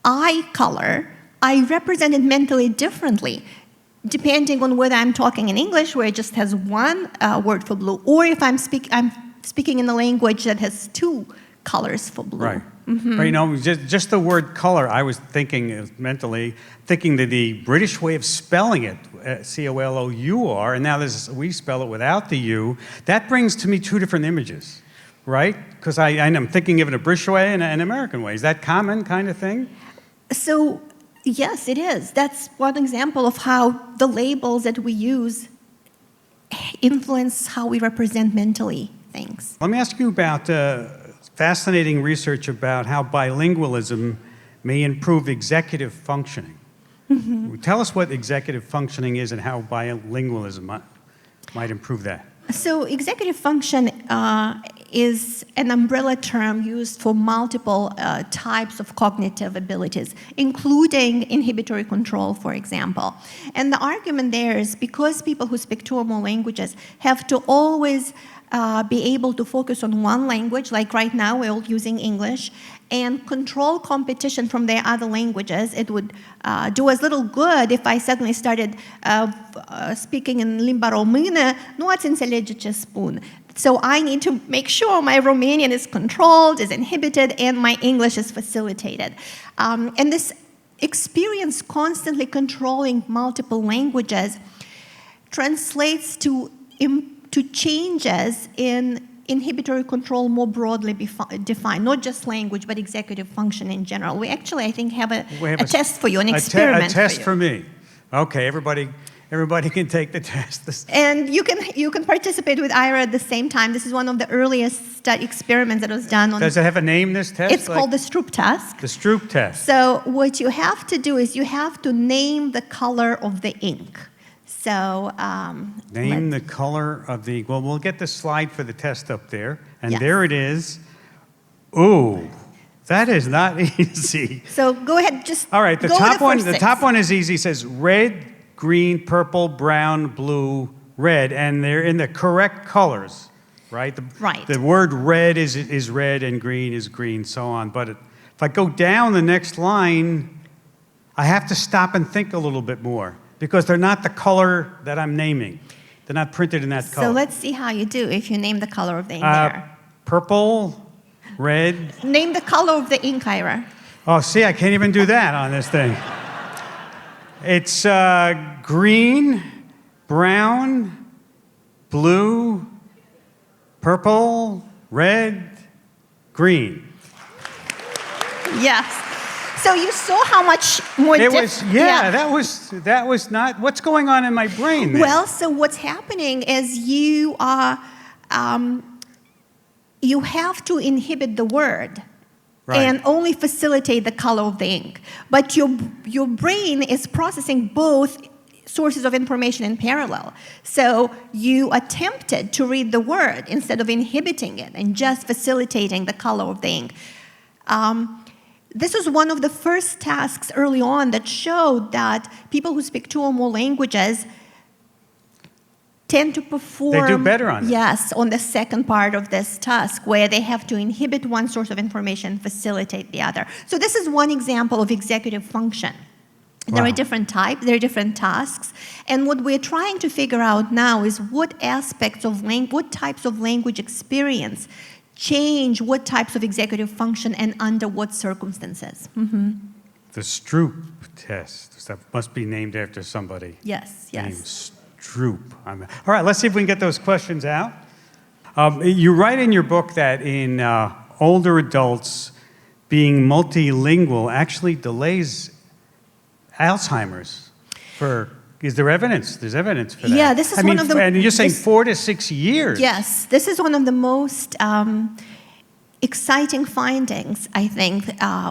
eye color, I represent it mentally differently, depending on whether I'm talking in English, where it just has 1 word for blue, or if I'm speaking in a language that has 2 colors for blue. Right. But, you know, just the word color, I was thinking mentally, thinking that the British way of spelling it, C-O-L-O-U-R, and now we spell it without the U, that brings to me 2 different images, right? Because I'm thinking of it a British way and an American way. Is that common kind of thing? So, yes, it is. That's one example of how the labels that we use influence how we represent mentally things. Let me ask you about fascinating research about how bilingualism may improve executive functioning. Tell us what executive functioning is and how bilingualism might improve that. So executive function is an umbrella term used for multiple types of cognitive abilities, including inhibitory control, for example. And the argument there is because people who speak 2 or more languages have to always be able to focus on one language, like right now we're all using English, and control competition from their other languages. It would do as little good if I suddenly started speaking in limba română, nu ați înțelege ce spun. So I need to make sure my Romanian is controlled, is inhibited, and my English is facilitated. And this experience constantly controlling multiple languages translates to changes in inhibitory control more broadly defined, not just language, but executive function in general. We actually, I think, have a test for you, an experiment a test for you. for me. Okay, everybody can take the test. And you can participate with Ira at the same time. This is one of the earliest experiments that was done on. Does it have a name, this test? It's called the Stroop test. The Stroop test. So what you have to do is you have to name the color of the ink. So name the color of the ink. Well, we'll get the slide for the test up there, and yes. there it is. Ooh, that is not easy. So go ahead, just all right. The go top with one. first The six. top one is easy. It says red, green, purple, brown, blue, red, and they're in the correct colors, right? Right. The word red is red, and green is green, so on. But if I go down the next line, I have to stop and think a little bit more, because they're not the color that I'm naming. They're not printed in that color. So let's see how you do if you name the color of the ink there. Purple, red. Name the color of the ink, Ira. Oh, see, I can't even do that on this thing. It's green, brown, blue, purple, red, green. Yes. So you saw how much more that was not, what's going on in my brain there? Well, so what's happening is you have to inhibit the word and only facilitate the color of the ink. But your brain is processing both sources of information in parallel. So you attempted to read the word instead of inhibiting it and just facilitating the color of the ink. This was one of the first tasks early on that showed that people who speak 2 or more languages tend to perform... They do better on it. Yes, on the second part of this task, where they have to inhibit one source of information, facilitate the other. So this is one example of executive function. There are different types, there are different tasks, and what we're trying to figure out now is what aspects of what types of language experience change what types of executive function and under what circumstances. Mm-hmm. The Stroop test, that must be named after somebody. Yes, Named yes. Stroop. All right, let's see if we can get those questions out. You write in your book that in older adults, being multilingual actually delays Alzheimer's. Is there evidence? There's evidence for that. Yeah, this is one of the... And you're saying 4 to 6 years. Yes, this is one of the most exciting findings, I think,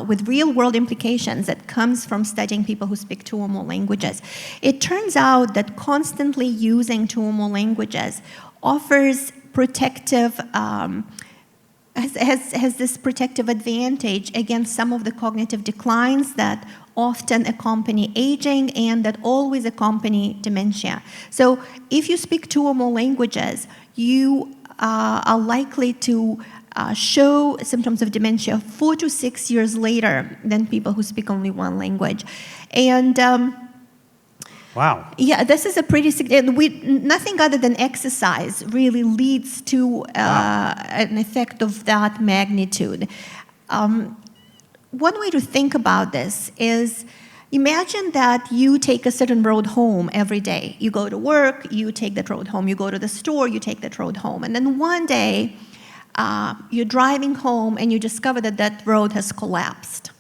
with real-world implications that comes from studying people who speak 2 or more languages. It turns out that constantly using 2 or more languages offers protective... has this protective advantage against some of the cognitive declines that often accompany aging and that always accompany dementia. So if you speak 2 or more languages, you are likely to show symptoms of dementia 4 to 6 years later than people who speak only 1 language. And wow. Yeah, this is a pretty significant. Nothing other than exercise really leads to an effect of that magnitude. One way to think about this is, imagine that you take a certain road home every day. You go to work, you take that road home. You go to the store, you take that road home. And then one day, you're driving home and you discover that that road has collapsed.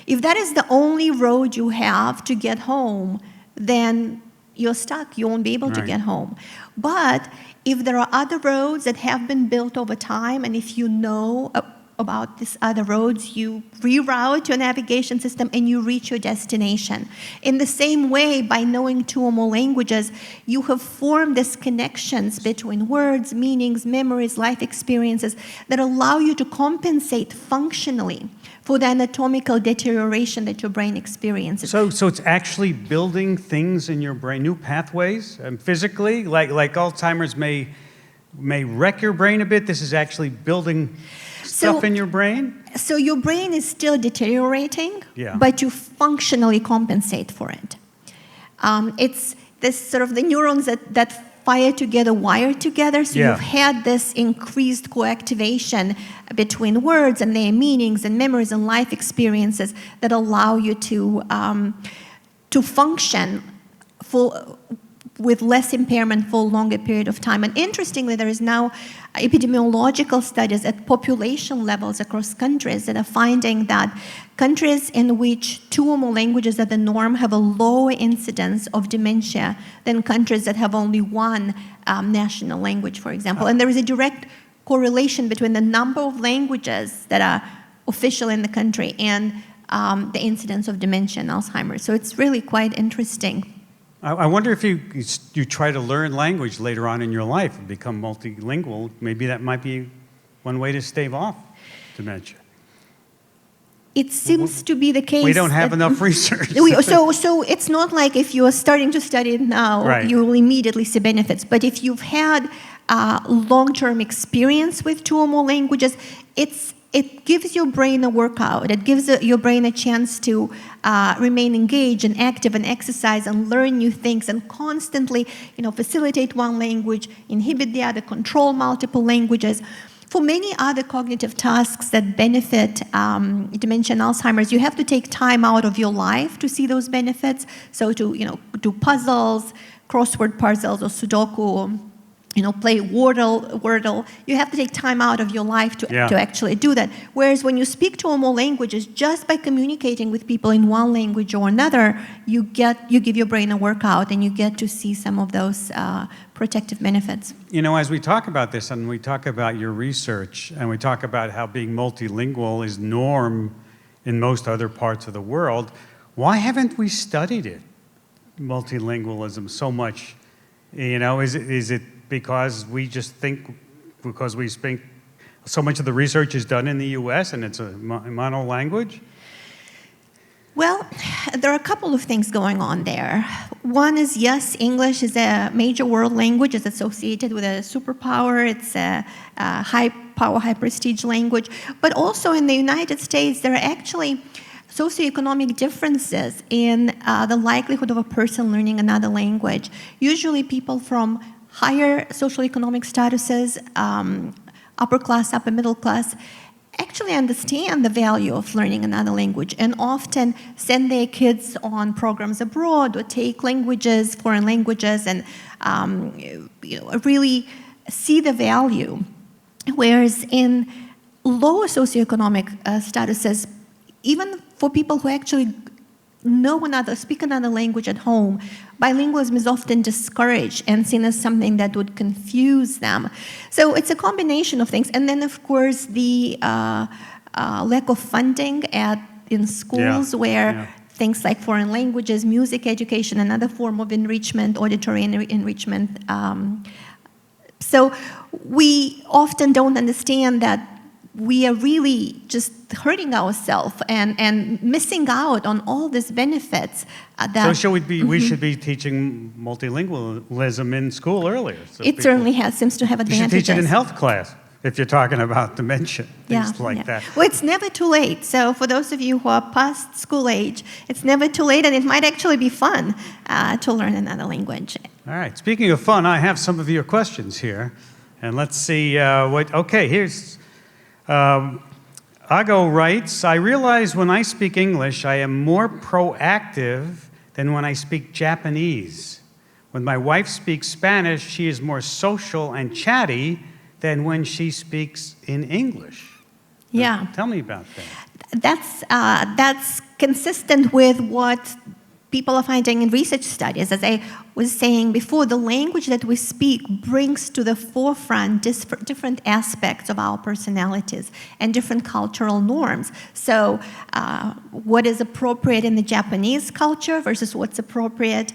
If that is the only road you have to get home, then you're stuck. You won't be able to get home. But if there are other roads that have been built over time, and if you know about these other roads, you reroute your navigation system and you reach your destination. In the same way, by knowing 2 or more languages, you have formed these connections between words, meanings, memories, life experiences that allow you to compensate functionally for the anatomical deterioration that your brain experiences. So it's actually building things in your brain, new pathways, physically, like Alzheimer's may wreck your brain a bit. This is actually building stuff in your brain? So your brain is still deteriorating, but you functionally compensate for it. It's this sort of the neurons that fire together, wire together. So you've had this increased coactivation between words and their meanings and memories and life experiences that allow you to function with less impairment for a longer period of time. And interestingly, there is now epidemiological studies at population levels across countries that are finding that countries in which 2 or more languages are the norm have a lower incidence of dementia than countries that have only 1 national language, for example. And there is a direct correlation between the number of languages that are official in the country and the incidence of dementia and Alzheimer's. So it's really quite interesting. I wonder if you try to learn language later on in your life and become multilingual, maybe that might be one way to stave off dementia. It seems to be the case. We don't have enough research. So it's not like if you are starting to study it now, you will immediately see benefits. But if you've had long-term experience with 2 or more languages, it gives your brain a workout. It gives your brain a chance to remain engaged and active and exercise and learn new things and constantly, facilitate 1 language, inhibit the other, control multiple languages. For many other cognitive tasks that benefit dementia and Alzheimer's, you have to take time out of your life to see those benefits. So to, do puzzles, crossword puzzles, or Sudoku, play Wordle, you have to take time out of your life to actually do that. Whereas when you speak 2 or more languages, just by communicating with people in 1 language or another, you give your brain a workout and you get to see some of those protective benefits. As we talk about this and we talk about your research and we talk about how being multilingual is norm in most other parts of the world, why haven't we studied it? multilingualism so much? Is it because we just think, because we speak, so much of the research is done in the US and it's a mono language? Well, there are a couple of things going on there. One is, yes, English is a major world language. It's associated with a superpower. It's a high power, high prestige language. But also in the United States, there are actually socioeconomic differences in the likelihood of a person learning another language. Usually people from higher socioeconomic statuses, upper class, upper middle class, actually understand the value of learning another language and often send their kids on programs abroad or take languages, foreign languages, and really see the value. Whereas in lower socioeconomic statuses, even for people who actually speak another language at home, bilingualism is often discouraged and seen as something that would confuse them. So it's a combination of things. And then, of course, the lack of funding in schools where things like foreign languages, music education, another form of enrichment, auditory enrichment. So we often don't understand that we are really just hurting ourselves and missing out on all these benefits. So we should be teaching multilingualism in school earlier. So it certainly seems to have advantages. You should teach it in health class if you're talking about dementia, things like that. Well, it's never too late. So for those of you who are past school age, it's never too late, and it might actually be fun to learn another language. All right. Speaking of fun, I have some of your questions here. And let's see here's... Ago writes, I realize when I speak English, I am more proactive than when I speak Japanese. When my wife speaks Spanish, she is more social and chatty than when she speaks in English. Yeah. Tell me about that. That's consistent with what people are finding in research studies. As I was saying before, the language that we speak brings to the forefront different aspects of our personalities and different cultural norms. So what is appropriate in the Japanese culture versus what's appropriate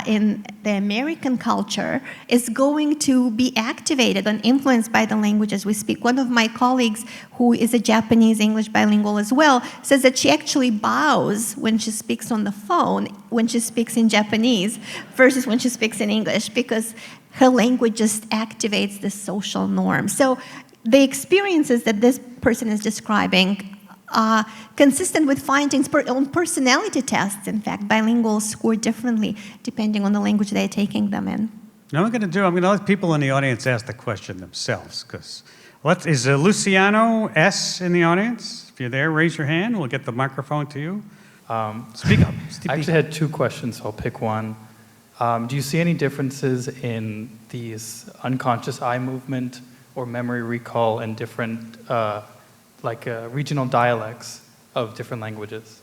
in the American culture is going to be activated and influenced by the languages we speak. One of my colleagues, who is a Japanese-English bilingual as well, says that she actually bows when she speaks on the phone when she speaks in Japanese versus when she speaks in English, because her language just activates the social norm. So the experiences that this person is describing are consistent with findings on personality tests. In fact, bilinguals score differently depending on the language they're taking them in. Now I'm going to let people in the audience ask the question themselves. Is Luciano S. in the audience? If you're there, raise your hand. We'll get the microphone to you. Speak up. I actually had two questions, so I'll pick one. Do you see any differences in these unconscious eye movement or memory recall in different, regional dialects of different languages?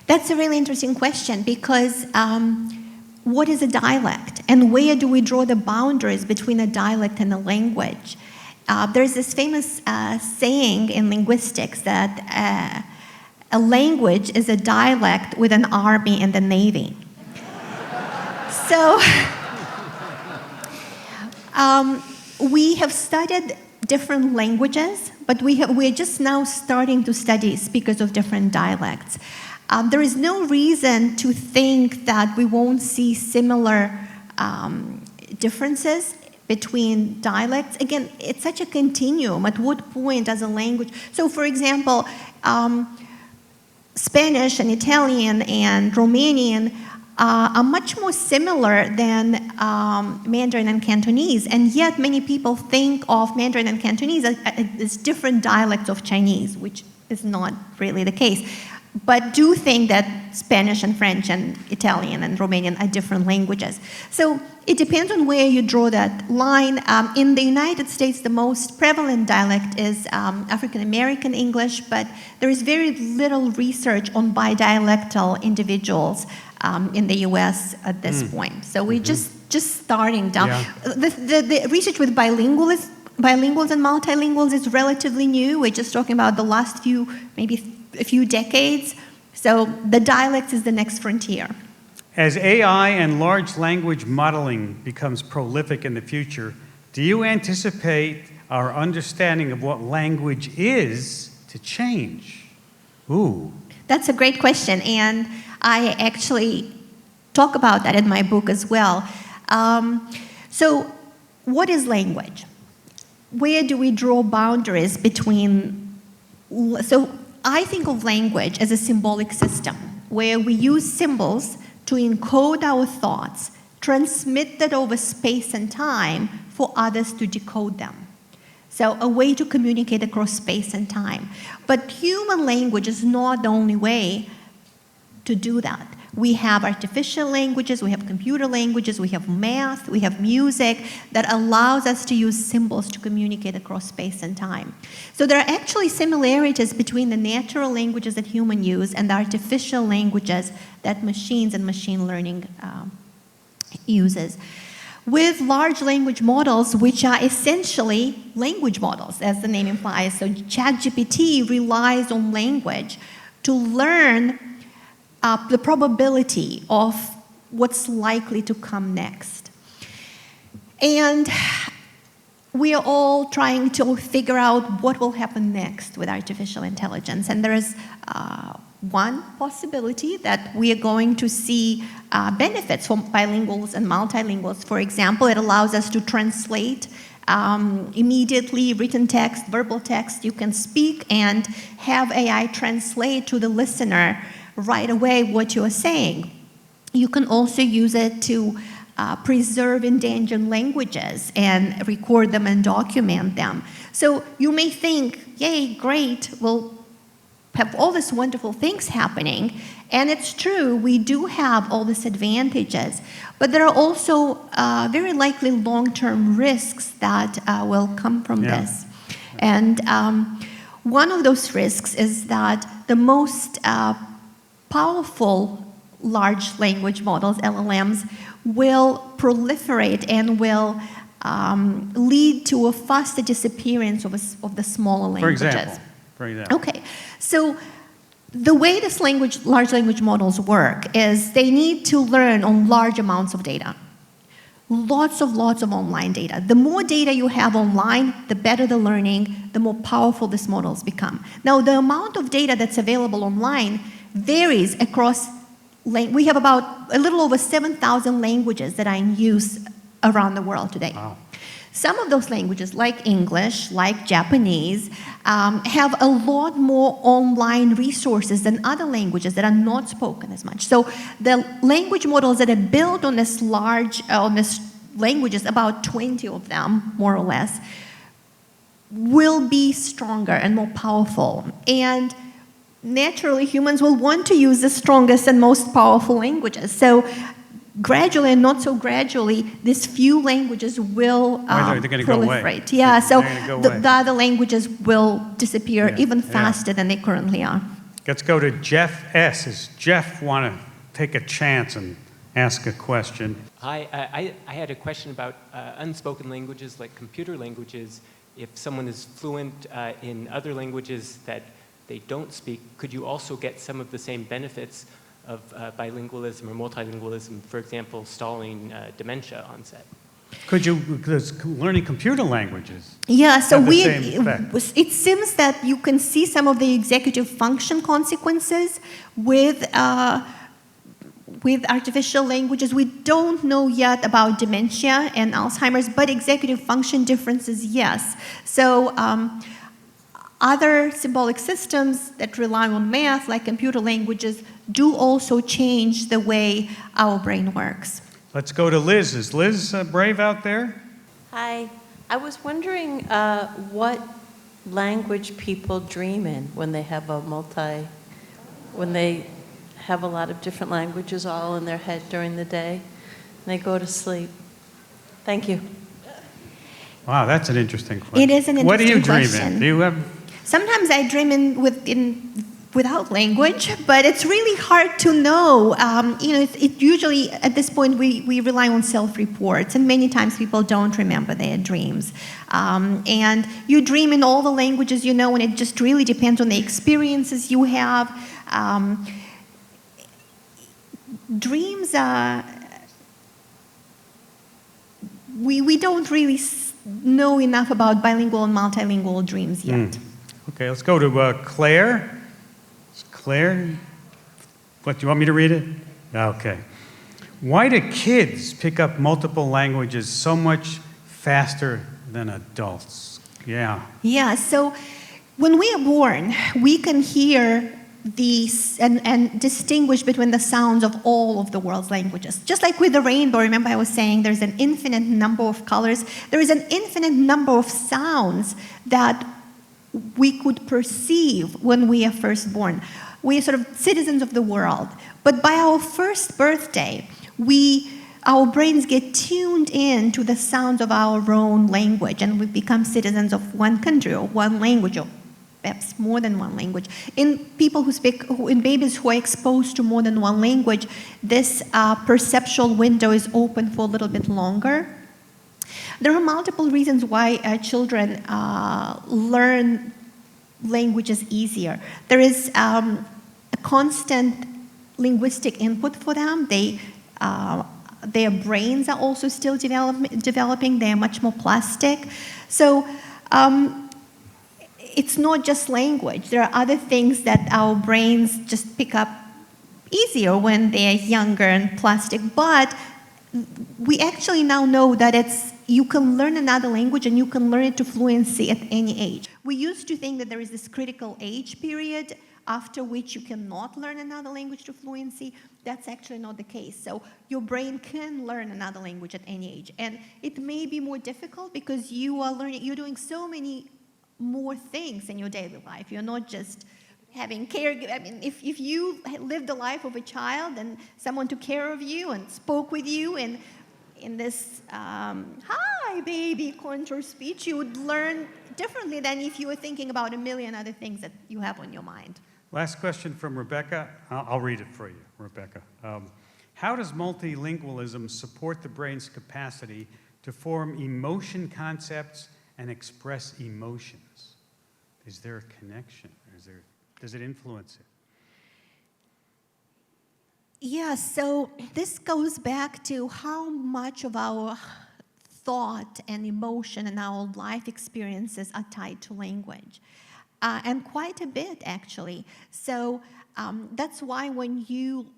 That's a really interesting question, because what is a dialect, and where do we draw the boundaries between a dialect and a language? There's this famous saying in linguistics that a language is a dialect with an army and a navy. So we have studied different languages, but we're just now starting to study speakers of different dialects. There is no reason to think that we won't see similar differences between dialects. Again, it's such a continuum. At what point does a language... So, for example, Spanish and Italian and Romanian are much more similar than Mandarin and Cantonese, and yet many people think of Mandarin and Cantonese as different dialects of Chinese, which is not really the case. But do think that Spanish and French and Italian and Romanian are different languages. So it depends on where you draw that line. In the United States, the most prevalent dialect is African American English, but there is very little research on bidialectal individuals in the US at this point. So we're just starting down. Yeah. The research with bilinguals and multilinguals is relatively new. We're just talking about the last maybe a few decades. So the dialect is the next frontier. As AI and large language modeling becomes prolific in the future, do you anticipate our understanding of what language is to change? Ooh. That's a great question, and I actually talk about that in my book as well. So what is language? Where do we draw boundaries between... So I think of language as a symbolic system, where we use symbols to encode our thoughts, transmit that over space and time for others to decode them. So a way to communicate across space and time. But human language is not the only way to do that. We have artificial languages, we have computer languages, we have math, we have music that allows us to use symbols to communicate across space and time. So there are actually similarities between the natural languages that humans use and the artificial languages that machines and machine learning uses. With large language models, which are essentially language models, as the name implies. So ChatGPT relies on language to learn the probability of what's likely to come next. And we are all trying to figure out what will happen next with artificial intelligence. And there is one possibility that we are going to see benefits from bilinguals and multilinguals. For example, it allows us to translate immediately written text, verbal text. You can speak and have AI translate to the listener right away what you are saying. You can also use it to preserve endangered languages and record them and document them. So you may think, yay, great, we'll have all these wonderful things happening. And it's true, we do have all these advantages. But there are also very likely long-term risks that will come from this. And one of those risks is that the most powerful large language models, LLMs, will proliferate and will lead to a faster disappearance of the smaller languages. For example. Okay, so the way this large language models work is they need to learn on large amounts of data. Lots of online data. The more data you have online, the better the learning, the more powerful these models become. Now, the amount of data that's available online varies across, we have about a little over 7,000 languages that are in use around the world today. Wow. Some of those languages, like English, like Japanese, have a lot more online resources than other languages that are not spoken as much. So the language models that are built on this languages, about 20 of them, more or less, will be stronger and more powerful. And naturally, humans will want to use the strongest and most powerful languages. So gradually and not so gradually, these few languages will proliferate. Yeah, so the other languages will disappear even faster than they currently are. Let's go to Jeff S. Does Jeff want to take a chance and ask a question? Hi, I had a question about unspoken languages like computer languages. If someone is fluent in other languages that they don't speak, could you also get some of the same benefits of bilingualism or multilingualism, for example, stalling dementia onset? Could you, because learning computer languages? Yeah, so it seems that you can see some of the executive function consequences with artificial languages. We don't know yet about dementia and Alzheimer's, but executive function differences, yes. So other symbolic systems that rely on math, like computer languages, do also change the way our brain works. Let's go to Liz. Is Liz brave out there? Hi. I was wondering what language people dream in when they have when they have a lot of different languages all in their head during the day, and they go to sleep. Thank you. Wow, that's an interesting question. It is an interesting question. What do you dream in? Do you have... Sometimes I dream without language, but it's really hard to know. It usually, at this point, we rely on self-reports, and many times people don't remember their dreams. And you dream in all the languages you know, and it just really depends on the experiences you have. dreams are, we don't really know enough about bilingual and multilingual dreams yet. Okay, let's go to Claire. Claire, what, do you want me to read it? Okay. Why do kids pick up multiple languages so much faster than adults? Yeah. Yeah, so when we are born, we can hear these and distinguish between the sounds of all of the world's languages. Just like with the rainbow, remember I was saying there's an infinite number of colors. There is an infinite number of sounds that we could perceive when we are first born. We are sort of citizens of the world. But by our first birthday, our brains get tuned in to the sounds of our own language, and we become citizens of one country or one language, or perhaps more than one language. In babies who are exposed to more than one language, this perceptual window is open for a little bit longer. There are multiple reasons why children learn languages easier. There is a constant linguistic input for them. Their brains are also still developing. They are much more plastic. So it's not just language. There are other things that our brains just pick up easier when they're younger and plastic. But we actually now know that you can learn another language and you can learn it to fluency at any age. We used to think that there is this critical age period after which you cannot learn another language to fluency. That's actually not the case. So your brain can learn another language at any age. And it may be more difficult because you're doing so many more things in your daily life. You're not just having care. I mean, if you lived the life of a child and someone took care of you and spoke with you in this hi baby contour speech, you would learn differently than if you were thinking about a million other things that you have on your mind. Last question from Rebecca. I'll read it for you, Rebecca. How does multilingualism support the brain's capacity to form emotion concepts and express emotions? Is there a connection? Does it influence it? Yeah, so this goes back to how much of our thought and emotion and our life experiences are tied to language. And quite a bit, actually. So that's why when you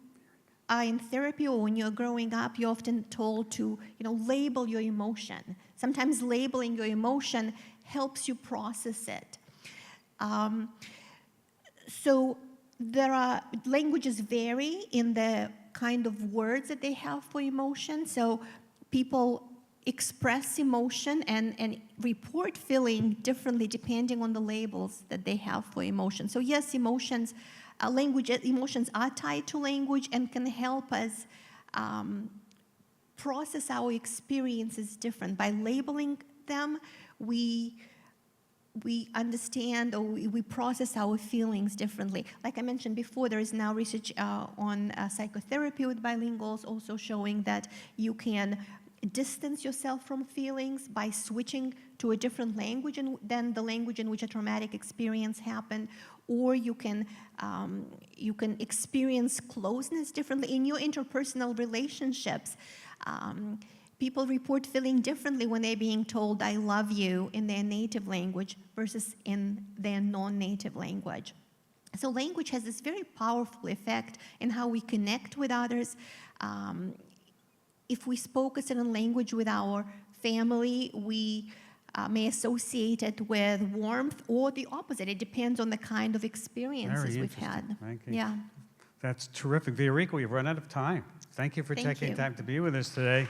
are in therapy or when you're growing up, you're often told to, label your emotion. Sometimes labeling your emotion helps you process it. So languages vary in the kind of words that they have for emotion. So people express emotion and report feeling differently depending on the labels that they have for emotion. So yes, emotions are tied to language and can help us process our experiences different. By labeling them, we understand or we process our feelings differently. Like I mentioned before, there is now research on psychotherapy with bilinguals also showing that you can distance yourself from feelings by switching to a different language than the language in which a traumatic experience happened, or you can experience closeness differently in your interpersonal relationships. People report feeling differently when they're being told "I love you" in their native language versus in their non-native language. So language has this very powerful effect in how we connect with others. If we spoke a certain language with our family, we may associate it with warmth or the opposite. It depends on the kind of experiences we've had. Thank you. Yeah. That's terrific. Viorica, we've run out of time. Thank you for taking time to be with us today.